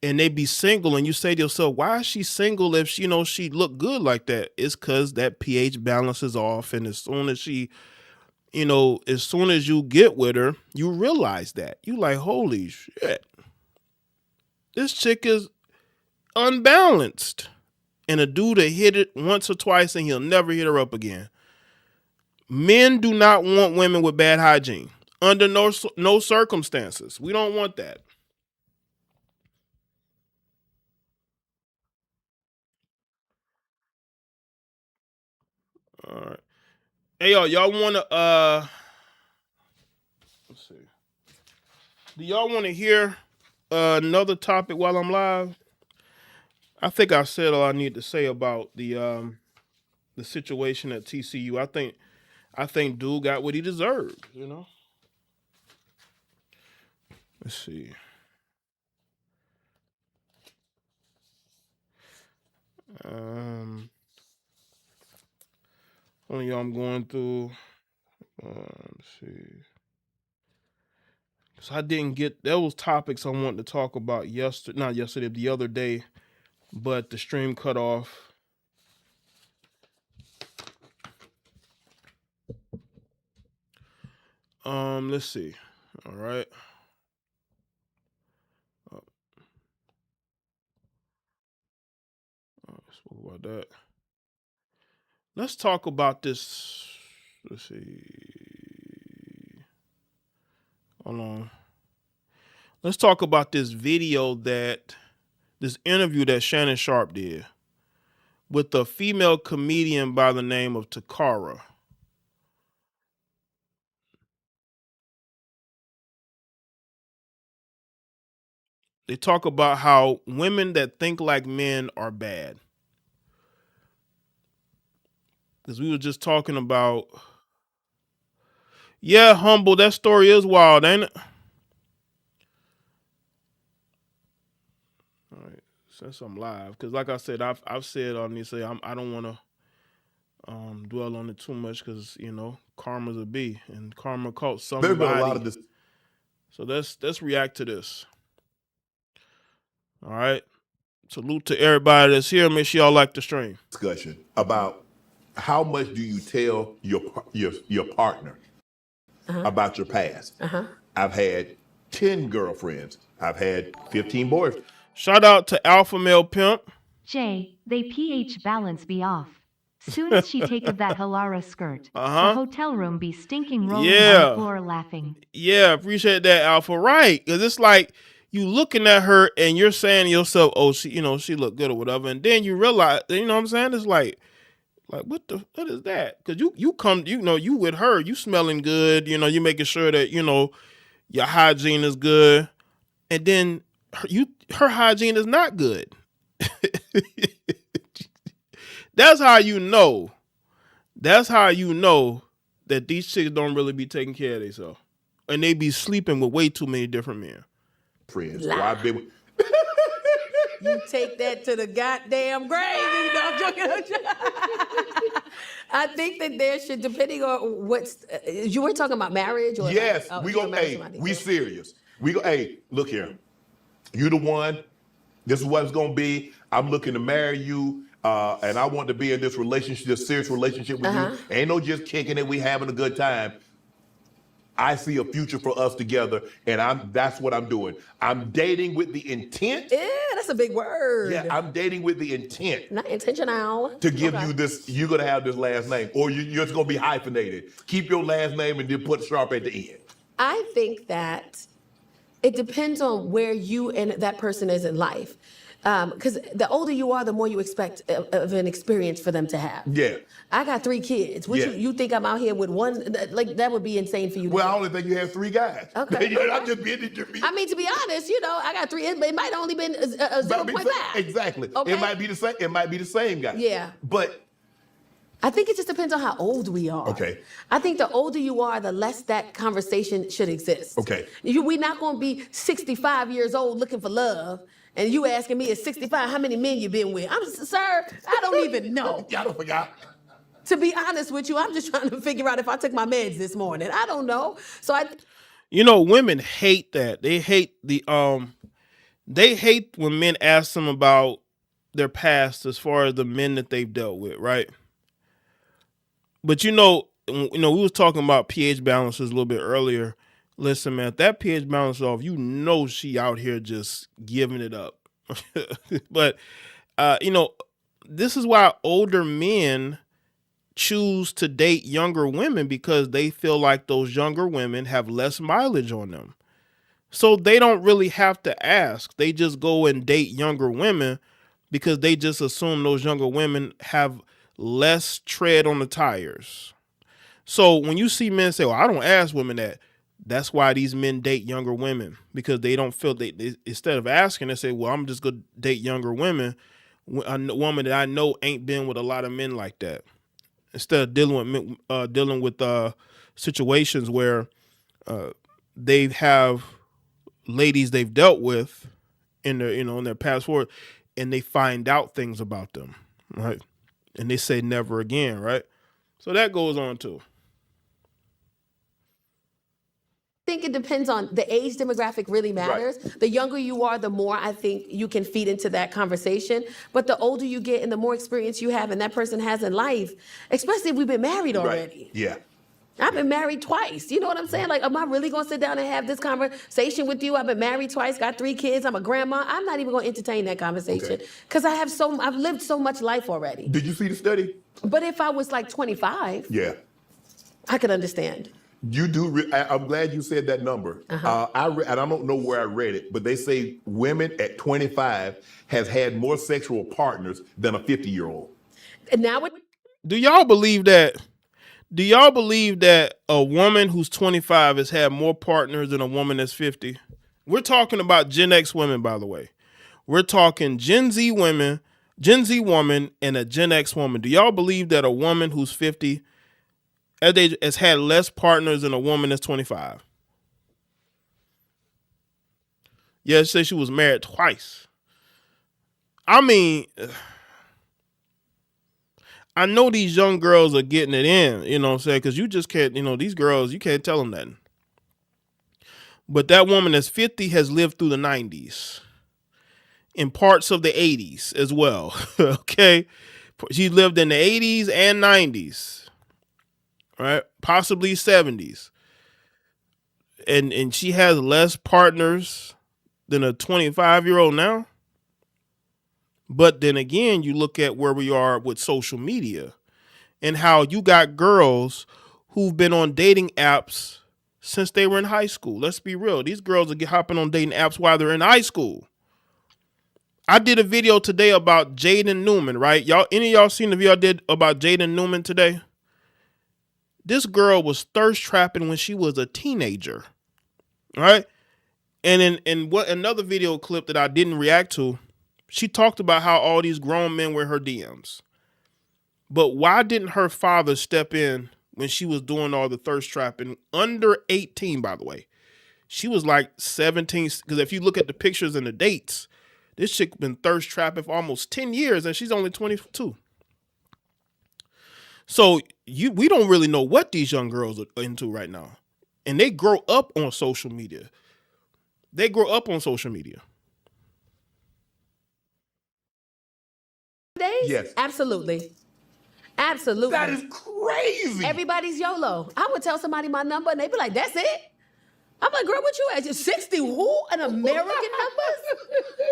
Speaker 1: and they be single, and you say to yourself, why is she single if she knows she look good like that? It's because that pH balance is off, and as soon as you get with her, you realize that. You like, holy shit. This chick is unbalanced. And a dude that hit it once or twice and he'll never hit her up again. Men do not want women with bad hygiene under no circumstances. We don't want that. All right. Hey y'all want to let's see. Do y'all want to hear another topic while I'm live? I think I said all I need to say about the situation at TCU. I think dude got what he deserved, you know? Let's see. Only I'm going through. Let's see. So I didn't get, there was topics I wanted to talk about not yesterday, the other day, but the stream cut off. Let's see. All right. Spoke about that. Let's talk about this. Let's see. Hold on. Let's talk about this interview that Shannon Sharp did with a female comedian by the name of Takara. They talk about how women that think like men are bad. because we were just talking about. Yeah, Humble. That story is wild, ain't it? All right, since I'm live, because like I said, I've said on this, I don't want to dwell on it too much because karma's a bee and karma caught somebody.
Speaker 4: There's been a lot of this.
Speaker 1: So let's react to this. All right. Salute to everybody that's here. Make sure y'all like the stream.
Speaker 4: Discussion about how much do you tell your partner about your past. I've had 10 girlfriends. I've had 15 boyfriends.
Speaker 1: Shout out to Alpha Male Pimp.
Speaker 3: Jay, they pH balance be off. Soon as she take of that Halara skirt, the hotel room be stinking rolling on the floor laughing.
Speaker 1: Yeah, appreciate that, Alpha. Right, because it's like you looking at her and you're saying to yourself, oh, she look good or whatever, and then you realize, you know what I'm saying? It's like what is that? Because you come, you with her, you smelling good, you making sure that your hygiene is good, and then her hygiene is not good. That's how you know. That's how you know that these chicks don't really be taking care of themselves. And they be sleeping with way too many different men.
Speaker 4: Friends. So I've been
Speaker 5: You take that to the goddamn grave. I'm joking. I think that there should, depending on what's, you were talking about marriage? Or
Speaker 4: yes, we serious. Hey, look here. You the one. This is what it's going to be. I'm looking to marry you. And I want to be in this relationship, this serious relationship with you. Ain't no just kicking it. We having a good time. I see a future for us together, and that's what I'm doing. I'm dating with the intent.
Speaker 5: Yeah, that's a big word.
Speaker 4: Yeah, I'm dating with the intent.
Speaker 5: Not intentional.
Speaker 4: To give you this, you're going to have this last name, or you're going to be hyphenated. Keep your last name and then put sharp at the end.
Speaker 5: I think that it depends on where you and that person is in life. Because the older you are, the more you expect of an experience for them to have.
Speaker 4: Yeah.
Speaker 5: I got 3 kids. You think I'm out here with one? Like, that would be insane for you.
Speaker 4: Well, I only think you have 3 guys.
Speaker 5: Okay.
Speaker 4: I'm just being.
Speaker 5: I mean, to be honest, I got 3. It might only been a 0.5.
Speaker 4: Exactly.
Speaker 5: Okay.
Speaker 4: It might be the same. It might be the same guy.
Speaker 5: Yeah.
Speaker 4: But
Speaker 5: I think it just depends on how old we are.
Speaker 4: Okay.
Speaker 5: I think the older you are, the less that conversation should exist.
Speaker 4: Okay.
Speaker 5: We're not going to be 65 years old looking for love. And you asking me at 65 how many men you been with? Sir, I don't even know.
Speaker 4: Y'all don't forgot.
Speaker 5: To be honest with you, I'm just trying to figure out if I took my meds this morning. I don't know. So
Speaker 1: women hate that. They hate they hate when men ask them about their past as far as the men that they've dealt with, right? But we was talking about pH balances a little bit earlier. Listen, man, if that pH balance off, she out here just giving it up. But, this is why older men choose to date younger women, because they feel like those younger women have less mileage on them. So they don't really have to ask. They just go and date younger women because they just assume those younger women have less tread on the tires. So when you see men say, well, I don't ask women that, that's why these men date younger women, because they don't feel they instead of asking, they say, well, I'm just going to date younger women, a woman that I know ain't been with a lot of men like that. Instead of dealing with situations where they have ladies they've dealt with in their in their past forward, and they find out things about them, right? And they say never again, right? So that goes on too.
Speaker 5: I think it depends on the age demographic really matters. Right. The younger you are, the more I think you can feed into that conversation. But the older you get and the more experience you have and that person has in life, especially if we've been married already.
Speaker 4: Right. Yeah.
Speaker 5: I've been married twice. You know what I'm saying? Like, am I really going to sit down and have this conversation with you? I've been married twice, got 3 kids. I'm a grandma. I'm not even going to entertain that conversation because I've lived so much life already.
Speaker 4: Did you see the study?
Speaker 5: But if I was like 25,
Speaker 4: yeah,
Speaker 5: I could understand.
Speaker 4: You do. I'm glad you said that number. And I don't know where I read it, but they say women at 25 has had more sexual partners than a 50-year-old.
Speaker 5: And now
Speaker 1: do y'all believe that? Do y'all believe that a woman who's 25 has had more partners than a woman that's 50? We're talking about Gen X women, by the way. We're talking Gen Z women Gen Z woman and a Gen X woman. Do y'all believe that a woman who's 50 has had less partners than a woman that's 25? Yeah, she said she was married twice. I mean, I know these young girls are getting it in, you know what I'm saying? Because you just can't, these girls, you can't tell them nothing. But that woman that's 50 has lived through the 90s and parts of the 80s as well. Okay? She lived in the 80s and 90s, right? Possibly 70s. And she has less partners than a 25-year-old now. But then again, you look at where we are with social media and how you got girls who've been on dating apps since they were in high school. Let's be real. These girls are hopping on dating apps while they're in high school. I did a video today about Jaden Newman, right? Y'all, any of y'all seen the video I did about Jaden Newman today? This girl was thirst trapping when she was a teenager, right? And in what another video clip that I didn't react to, she talked about how all these grown men were her DMs. But why didn't her father step in when she was doing all the thirst trapping? Under 18, by the way. She was like 17, because if you look at the pictures and the dates, this chick been thirst trapping for almost 10 years, and she's only 22. So we don't really know what these young girls are into right now. And they grow up on social media. Days?
Speaker 4: Yes.
Speaker 5: Absolutely.
Speaker 4: That is crazy.
Speaker 5: Everybody's YOLO. I would tell somebody my number and they'd be like, that's it? I'm like, girl, what you at? 60 who? An American numbers?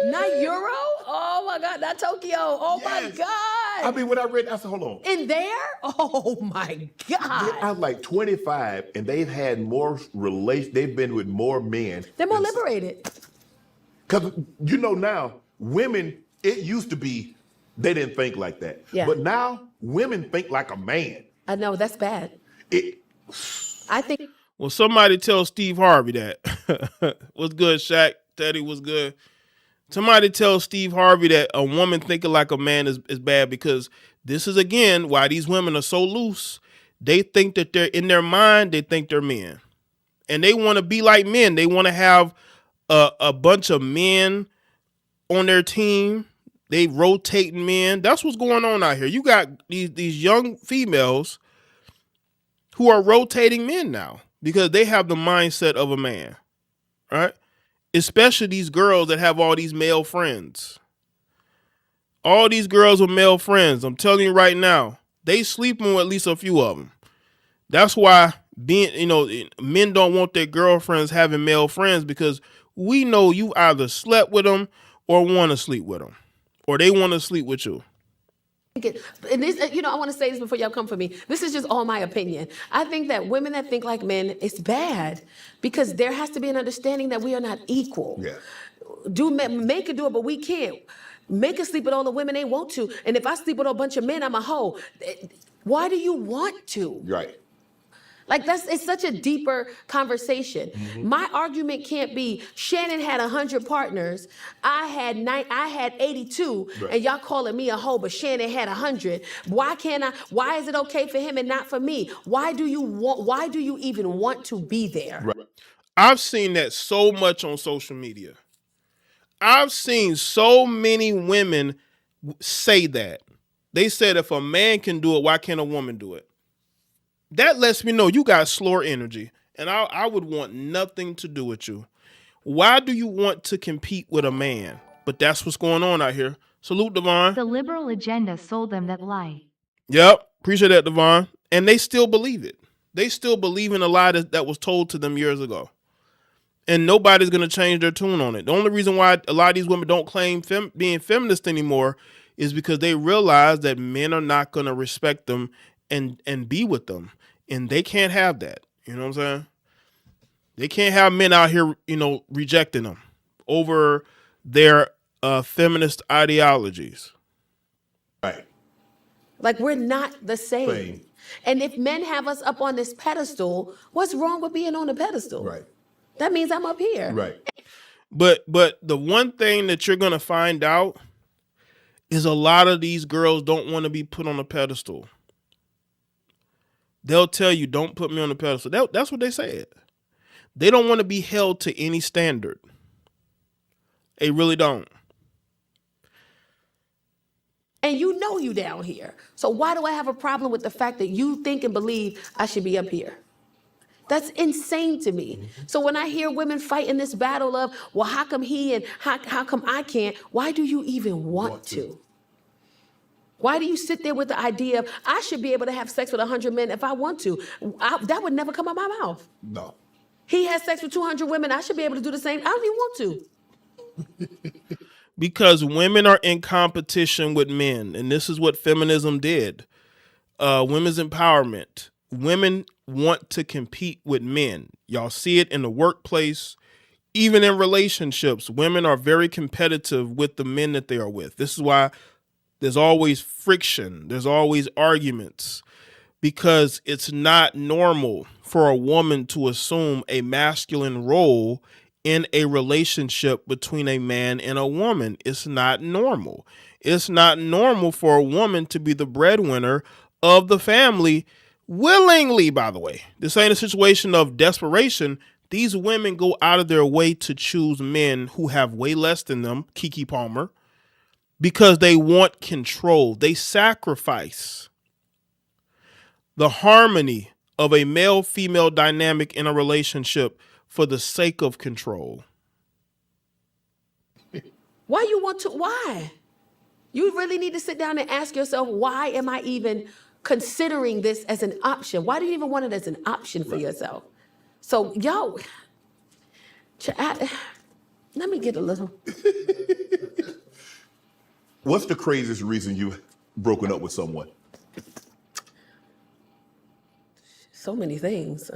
Speaker 5: Not Euro? Oh my God, not Tokyo. Oh my God.
Speaker 4: I mean, when I read, I said, hold on.
Speaker 5: In there? Oh my God.
Speaker 4: I'm like 25 and they've had more they've been with more men.
Speaker 5: They're more liberated.
Speaker 4: Because now, women, it used to be, they didn't think like that.
Speaker 5: Yeah.
Speaker 4: But now, women think like a man.
Speaker 5: I know, that's bad. I think.
Speaker 1: Well, somebody tell Steve Harvey that. What's good, Shaq? Teddy, what's good? Somebody tell Steve Harvey that a woman thinking like a man is bad, because this is, again, why these women are so loose. They think that they're, in their mind, they think they're men. And they want to be like men. They want to have a bunch of men on their team. They rotating men. That's what's going on out here. You got these young females who are rotating men now because they have the mindset of a man, right? Especially these girls that have all these male friends. All these girls with male friends, I'm telling you right now, they sleeping with at least a few of them. That's why men don't want their girlfriends having male friends, because we know you either slept with them or want to sleep with them, or they want to sleep with you.
Speaker 5: And this, I want to say this before y'all come for me. This is just all my opinion. I think that women that think like men, it's bad, because there has to be an understanding that we are not equal.
Speaker 4: Yeah.
Speaker 5: Make it do it, but we can't. Make us sleep with all the women they want to. And if I sleep with a bunch of men, I'm a hoe. Why do you want to?
Speaker 4: Right.
Speaker 5: Like, it's such a deeper conversation. Mm-hmm. My argument can't be Shannon had 100 partners, I had 82, right, and y'all calling me a hoe, but Shannon had 100. Why is it okay for him and not for me? Why do you even want to be there?
Speaker 4: Right.
Speaker 1: I've seen that so much on social media. I've seen so many women say that. They said, if a man can do it, why can't a woman do it? That lets me know you got slower energy, and I would want nothing to do with you. Why do you want to compete with a man? But that's what's going on out here. Salute, Devon.
Speaker 3: The liberal agenda sold them that lie.
Speaker 1: Yep. Appreciate that, Devon. And they still believe it. They still believe in a lie that was told to them years ago. And nobody's going to change their tune on it. The only reason why a lot of these women don't claim being feminist anymore is because they realize that men are not going to respect them and be with them. And they can't have that. You know what I'm saying? They can't have men out here, rejecting them over their feminist ideologies.
Speaker 4: Right.
Speaker 5: Like, we're not the same. And if men have us up on this pedestal, what's wrong with being on a pedestal?
Speaker 4: Right.
Speaker 5: That means I'm up here.
Speaker 4: Right.
Speaker 1: But the one thing that you're going to find out is a lot of these girls don't want to be put on a pedestal. They'll tell you, don't put me on a pedestal. That's what they said. They don't want to be held to any standard. They really don't.
Speaker 5: And you know you down here. So why do I have a problem with the fact that you think and believe I should be up here? That's insane to me. So when I hear women fighting this battle of, well, how come he and how come I can't? Why do you even want to? Why do you sit there with the idea of, I should be able to have sex with 100 men if I want to? That would never come out my mouth.
Speaker 4: No.
Speaker 5: He has sex with 200 women. I should be able to do the same. I don't even want to.
Speaker 1: Because women are in competition with men. And this is what feminism did. Women's empowerment. Women want to compete with men. Y'all see it in the workplace. Even in relationships, women are very competitive with the men that they are with. This is why there's always friction. There's always arguments. Because it's not normal for a woman to assume a masculine role in a relationship between a man and a woman. It's not normal. It's not normal for a woman to be the breadwinner of the family willingly, by the way. This ain't a situation of desperation. These women go out of their way to choose men who have way less than them, Keke Palmer, because they want control. They sacrifice the harmony of a male-female dynamic in a relationship for the sake of control.
Speaker 5: Why you want to? Why? You really need to sit down and ask yourself, why am I even considering this as an option? Why do you even want it as an option for yourself? So, yo, let me get a little.
Speaker 4: What's the craziest reason you've broken up with someone?
Speaker 5: So many things.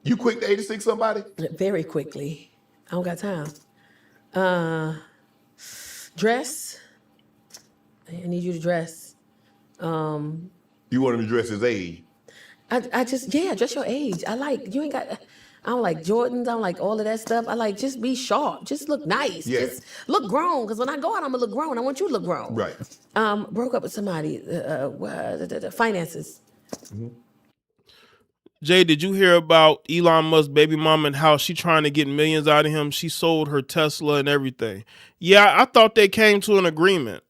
Speaker 4: You quick to 86 somebody?
Speaker 5: Very quickly. I don't got time. Dress. I need you to dress.
Speaker 4: You want him to dress his age?
Speaker 5: I just, yeah, dress your age. I don't like Jordans. I don't like all of that stuff. I like, just be sharp. Just look nice.
Speaker 4: Yeah.
Speaker 5: Just look grown. Because when I go out, I'm going to look grown. I want you to look grown.
Speaker 4: Right.
Speaker 5: Broke up with somebody. Finances.
Speaker 4: Mm-hmm.
Speaker 1: Jay, did you hear about Elon Musk's baby mama and how she trying to get millions out of him? She sold her Tesla and everything. Yeah, I thought they came to an agreement.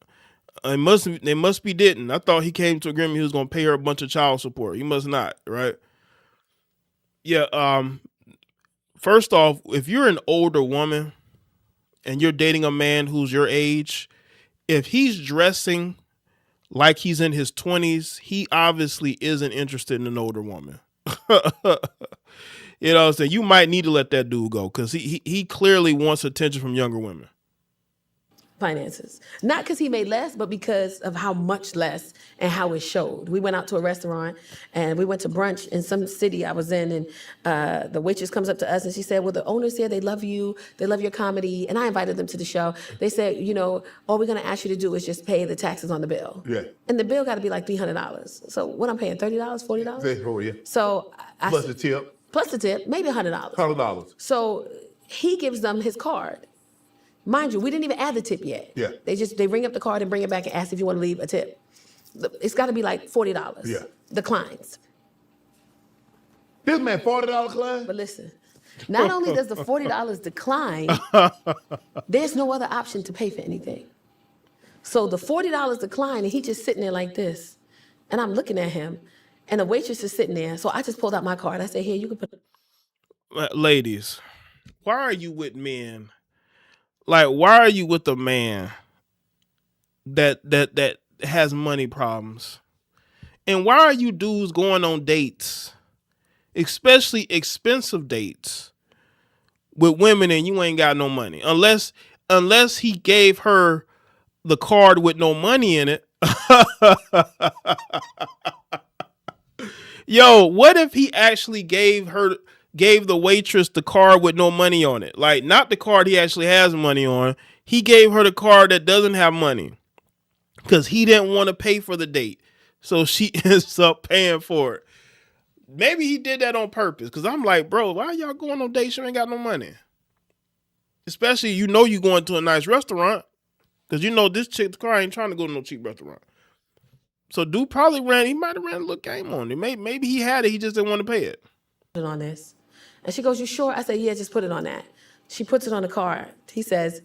Speaker 1: They must be didn't. I thought he came to agreement he was going to pay her a bunch of child support. He must not, right? Yeah. First off, if you're an older woman and you're dating a man who's your age, if he's dressing like he's in his 20s, he obviously isn't interested in an older woman. You know what I'm saying? You might need to let that dude go because he clearly wants attention from younger women.
Speaker 5: Finances. Not because he made less, but because of how much less and how it showed. We went out to a restaurant and we went to brunch in some city I was in, and the waitress comes up to us and she said, well, the owners here, they love you. They love your comedy. And I invited them to the show. They said, you know, all we're going to ask you to do is just pay the taxes on the bill.
Speaker 4: Yeah.
Speaker 5: And the bill got to be like $300. So what I'm paying, $30, $40?
Speaker 4: Oh, yeah.
Speaker 5: So
Speaker 4: Plus the tip.
Speaker 5: Plus the tip, maybe $100.
Speaker 4: $100.
Speaker 5: So he gives them his card. Mind you, we didn't even add the tip yet.
Speaker 4: Yeah.
Speaker 5: They ring up the card and bring it back and ask if you want to leave a tip. It's got to be like $40.
Speaker 4: Yeah.
Speaker 5: Declines.
Speaker 4: This man $40 class?
Speaker 5: But listen, not only does the $40 decline, there's no other option to pay for anything. So the $40 decline, and he just sitting there like this. And I'm looking at him, and the waitress is sitting there. So I just pulled out my card. I said, here, you can put the...
Speaker 1: Ladies, why are you with men? Like, why are you with a man that has money problems? And why are you dudes going on dates, especially expensive dates, with women and you ain't got no money? Unless he gave her the card with no money in it. Yo, what if he actually gave the waitress the card with no money on it? Like, not the card he actually has money on. He gave her the card that doesn't have money because he didn't want to pay for the date. So she ends up paying for it. Maybe he did that on purpose because I'm like, bro, why y'all going on dates? You ain't got no money. Especially, you know, you going to a nice restaurant. Because this chick's car ain't trying to go to no cheap restaurant. So dude probably he might have ran a little game on it. Maybe he had it, he just didn't want to pay it.
Speaker 5: On this. And she goes, you sure? I said, yeah, just put it on that. She puts it on the card. He says,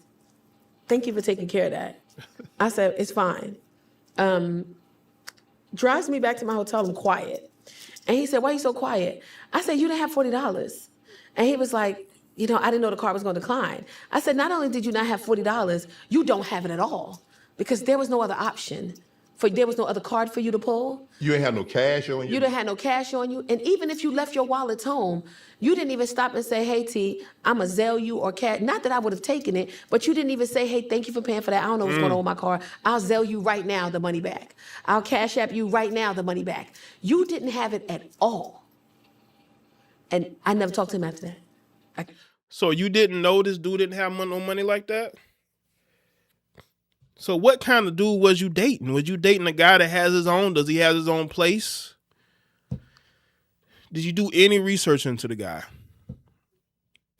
Speaker 5: thank you for taking care of that. I said, it's fine. Drives me back to my hotel. I'm quiet. And he said, why are you so quiet? I said, you didn't have $40. And he was like, I didn't know the card was going to decline. I said, not only did you not have $40, you don't have it at all because there was no other option. There was no other card for you to pull.
Speaker 4: You ain't have no cash on you?
Speaker 5: You didn't have no cash on you. And even if you left your wallets home, you didn't even stop and say, hey, T, I'm going to Zelle you or cash. Not that I would have taken it, but you didn't even say, hey, thank you for paying for that. I don't know what's going on with my car. I'll Zelle you right now the money back. I'll Cash App you right now the money back. You didn't have it at all. And I never talked to him after that.
Speaker 1: So you didn't know this dude didn't have no money like that? So what kind of dude was you dating? Was you dating a guy that has his own? Does he have his own place? Did you do any research into the guy?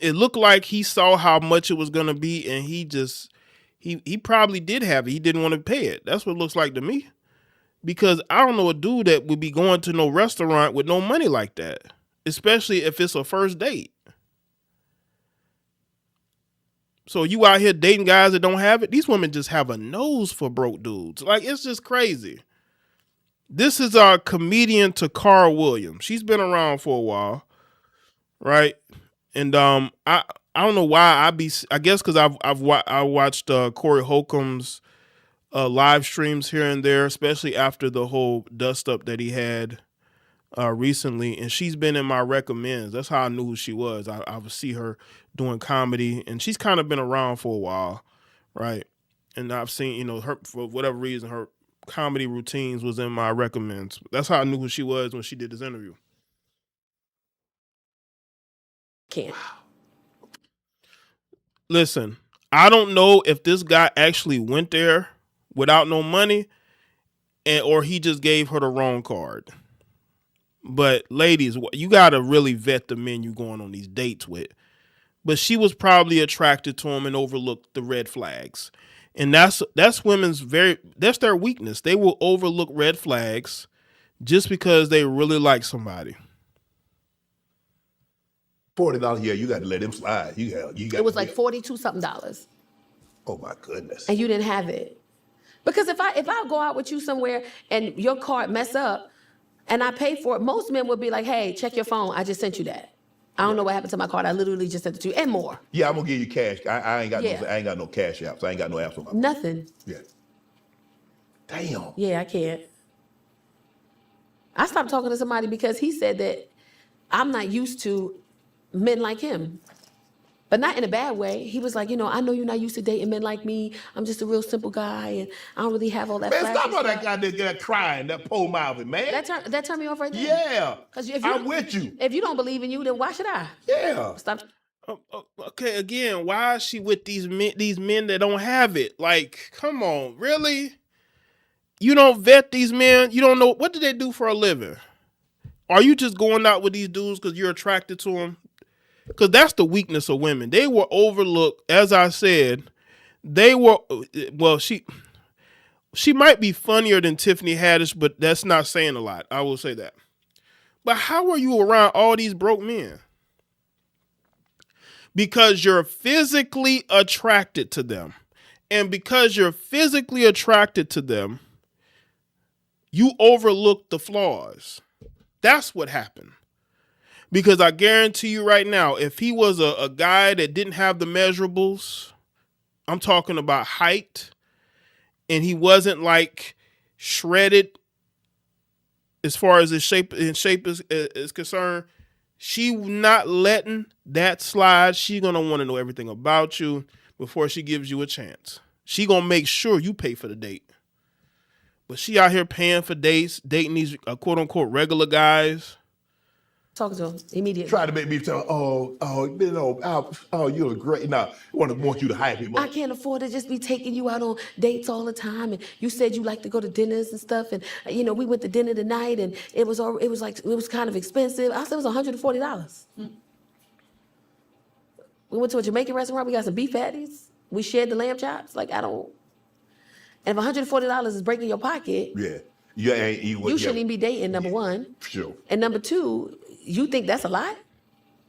Speaker 1: It looked like he saw how much it was going to be, and he probably did have it. He didn't want to pay it. That's what it looks like to me. Because I don't know a dude that would be going to no restaurant with no money like that, especially if it's a first date. So you out here dating guys that don't have it? These women just have a nose for broke dudes. Like, it's just crazy. This is our comedian Takara Williams. She's been around for a while, right? And I don't know why I guess because I watched Corey Holcomb's live streams here and there, especially after the whole dust up that he had recently, and she's been in my recommends. That's how I knew who she was. I would see her doing comedy, and she's kind of been around for a while, right? And I've seen, her, for whatever reason, her comedy routines was in my recommends. That's how I knew who she was when she did this interview.
Speaker 5: Can't.
Speaker 1: Listen, I don't know if this guy actually went there without no money, or he just gave her the wrong card. But ladies, you got to really vet the men you going on these dates with. But she was probably attracted to him and overlooked the red flags. And that's that's their weakness. They will overlook red flags just because they really like somebody.
Speaker 4: $40, yeah, you got to let him slide. You got.
Speaker 5: It was like $42 something.
Speaker 4: Oh my goodness.
Speaker 5: And you didn't have it. Because if I go out with you somewhere and your card mess up and I pay for it, most men would be like, hey, check your phone. I just sent you that. I don't know what happened to my card. I literally just sent it to you and more.
Speaker 4: Yeah, I'm gonna give you cash. I ain't got no cash apps. I ain't got no apps on my phone.
Speaker 5: Nothing.
Speaker 4: Yeah. Damn.
Speaker 5: Yeah, I can't. I stopped talking to somebody because he said that I'm not used to men like him. But not in a bad way. He was like, I know you're not used to dating men like me. I'm just a real simple guy, and I don't really have all that.
Speaker 4: Man, stop all that guy that crying, that poor mouthy, man.
Speaker 5: That turned me off right there.
Speaker 4: Yeah.
Speaker 5: I'm
Speaker 4: with you.
Speaker 5: If you don't believe in you, then why should I?
Speaker 4: Yeah.
Speaker 5: Stop.
Speaker 1: Okay, again, why is she with these men that don't have it? Like, come on, really? You don't vet these men? You don't know, what do they do for a living? Are you just going out with these dudes because you're attracted to them? Because that's the weakness of women. They were overlooked, as I said. She might be funnier than Tiffany Haddish, but that's not saying a lot. I will say that. But how are you around all these broke men? Because you're physically attracted to them. And because you're physically attracted to them, you overlook the flaws. That's what happened. Because I guarantee you right now, if he was a guy that didn't have the measurables, I'm talking about height, and he wasn't like shredded as far as his shape is concerned, she not letting that slide. She gonna want to know everything about you before she gives you a chance. She gonna make sure you pay for the date. But she out here paying for dates, dating these quote unquote regular guys.
Speaker 5: Talking to him immediately.
Speaker 4: Try to make me tell, you look great. Now, I want you to hype him up.
Speaker 5: I can't afford to just be taking you out on dates all the time. And you said you like to go to dinners and stuff. And we went to dinner tonight, and it was kind of expensive. I said it was $140. We went to a Jamaican restaurant. We got some beef patties. We shared the lamb chops. Like, I don't. And if $140 is breaking your pocket,
Speaker 4: you
Speaker 5: shouldn't even be dating, number one.
Speaker 4: Sure.
Speaker 5: And number two, you think that's a lot?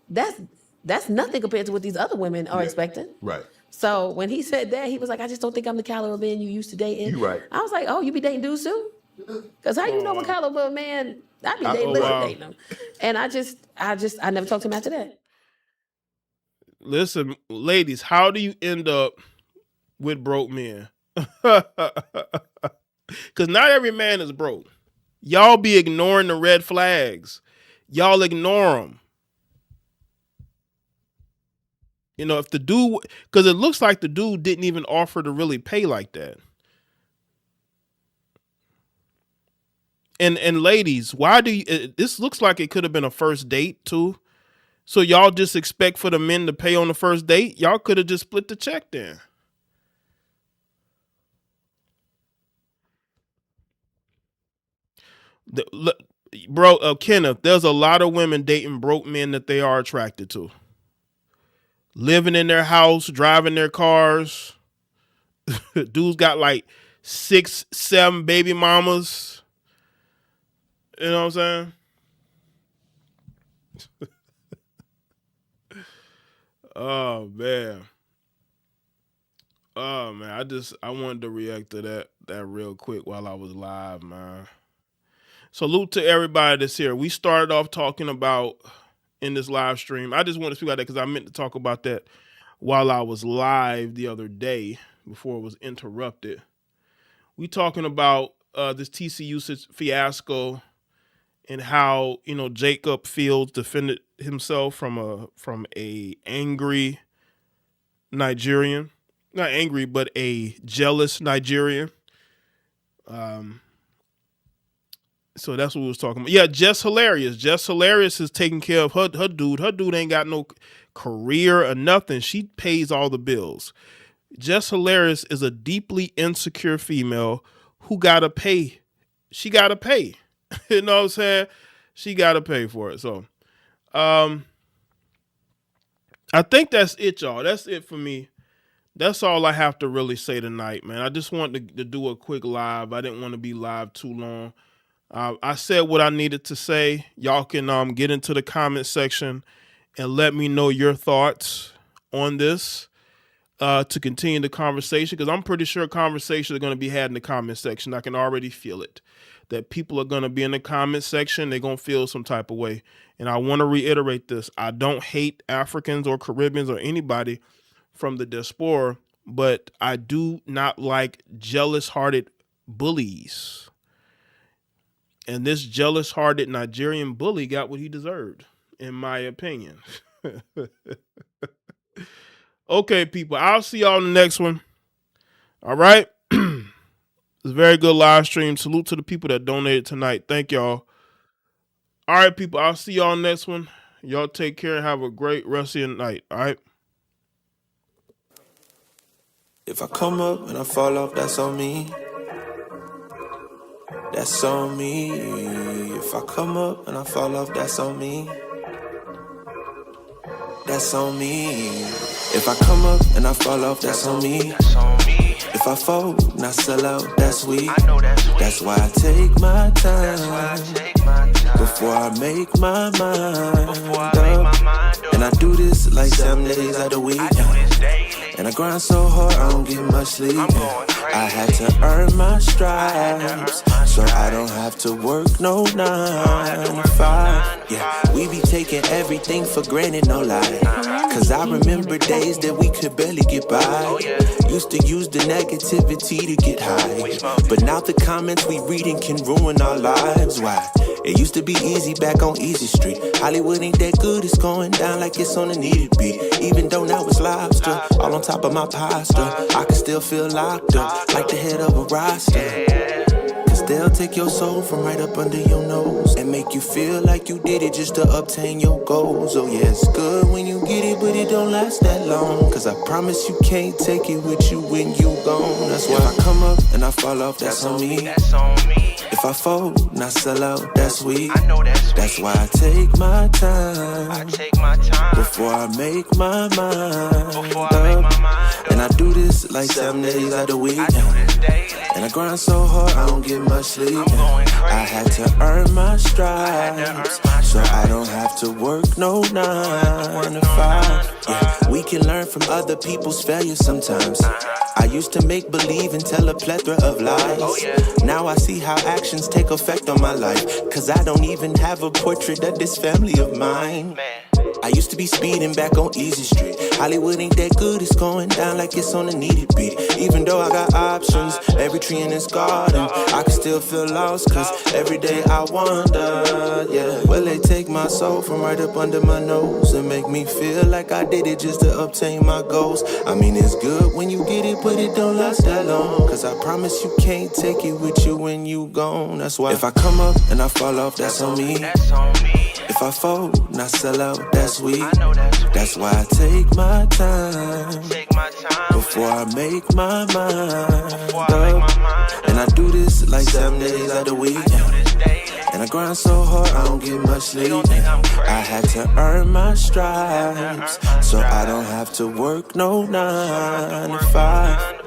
Speaker 5: That's nothing compared to what these other women are expecting.
Speaker 4: Right.
Speaker 5: So when he said that, he was like, I just don't think I'm the caliber of man you used to dating.
Speaker 4: You right.
Speaker 5: I was like, oh, you be dating dudes too? Because how you know what caliber of man I be dating, dating them. And I never talked to him after that.
Speaker 1: Listen, ladies, how do you end up with broke men? Because not every man is broke. Y'all be ignoring the red flags. Y'all ignore them. You know, if the dude, because it looks like the dude didn't even offer to really pay like that. And ladies, why do you, this looks like it could have been a first date too. So y'all just expect for the men to pay on the first date? Y'all could have just split the check then. Kenneth, there's a lot of women dating broke men that they are attracted to. Living in their house, driving their cars. Dudes got like 6, 7 baby mamas. You know what I'm saying? Oh man. I wanted to react to that real quick while I was live, man. Salute to everybody that's here. We started off talking about in this live stream. I just want to speak about that because I meant to talk about that while I was live the other day before it was interrupted. We talking about this TCU fiasco and how, you know, Jacob Fields defended himself from a angry Nigerian. Not angry, but a jealous Nigerian. So that's what we was talking about. Yeah, Jess Hilarious. Jess Hilarious is taking care of her dude. Her dude ain't got no career or nothing. She pays all the bills. Jess Hilarious is a deeply insecure female who gotta pay. She gotta pay. You know what I'm saying? She gotta pay for it. So I think that's it, y'all. That's it for me. That's all I have to really say tonight, man. I just wanted to do a quick live. I didn't want to be live too long. I said what I needed to say. Y'all can get into the comment section and let me know your thoughts on this to continue the conversation, because I'm pretty sure conversations are going to be had in the comment section. I can already feel it, that people are going to be in the comment section. They're going to feel some type of way. And I want to reiterate this. I don't hate Africans or Caribbeans or anybody from the diaspora, but I do not like jealous-hearted bullies. And this jealous-hearted Nigerian bully got what he deserved, in my opinion. Okay, people, I'll see y'all in the next one. All right? It's a very good live stream. Salute to the people that donated tonight. Thank y'all. All right, people, I'll see y'all next one. Y'all take care and have a great rest of your night. All right?
Speaker 6: If I come up and I fall off, that's on me. That's on me. If I come up and I fall off, that's on me. That's on me. If I come up and I fall off, that's on me. If I fold and I sell out, that's weak. That's why I take my time before I make my mind up. And I do this like 7 days out of the week. And I grind so hard, I don't get much sleep. I had to earn my stripes, so I don't have to work no 9 to 5. Yeah, we be taking everything for granted, no lie. Cause I remember days that we could barely get by. Used to use the negativity to get high. But now the comments we reading can ruin our lives. Why? It used to be easy back on Easy Street. Hollywood ain't that good, it's going down like it's on a needed beat. Even though now it's lobster, all on top of my pasta, I can still feel locked up, like the head of a roster. Cause they'll take your soul from right up under your nose and make you feel like you did it just to obtain your goals. Oh yeah, it's good when you get it, but it don't last that long. Cause I promise you can't take it with you when you gone. That's why I come up and I fall off, that's on me. If I fold and I sell out, that's weak. That's why I take my time before I make my mind up. And I do this like 7 days out the week. And I grind so hard, I don't get much sleep. I had to earn my stripes, so I don't have to work no 9 to 5. Yeah, we can learn from other people's failures sometimes. I used to make believe and tell a plethora of lies. Now I see how actions take effect on my life. Cause I don't even have a portrait of this family of mine. I used to be speeding back on Easy Street. Hollywood ain't that good, it's going down like it's on a needed beat. Even though I got options, every tree in this garden, I can still feel lost, cause every day I wonder, yeah. Will they take my soul from right up under my nose and make me feel like I did it just to obtain my goals? I mean, it's good when you get it, but it don't last that long. Cause I promise you can't take it with you when you gone. That's why if I come up and I fall off, that's on me. If I fold, not sell out, that's weak. That's why I take my time before I make my mind up. And I do this like 7 days out the week. And I grind so hard, I don't get much sleep. I had to earn my stripes, so I don't have to work no 9 to 5.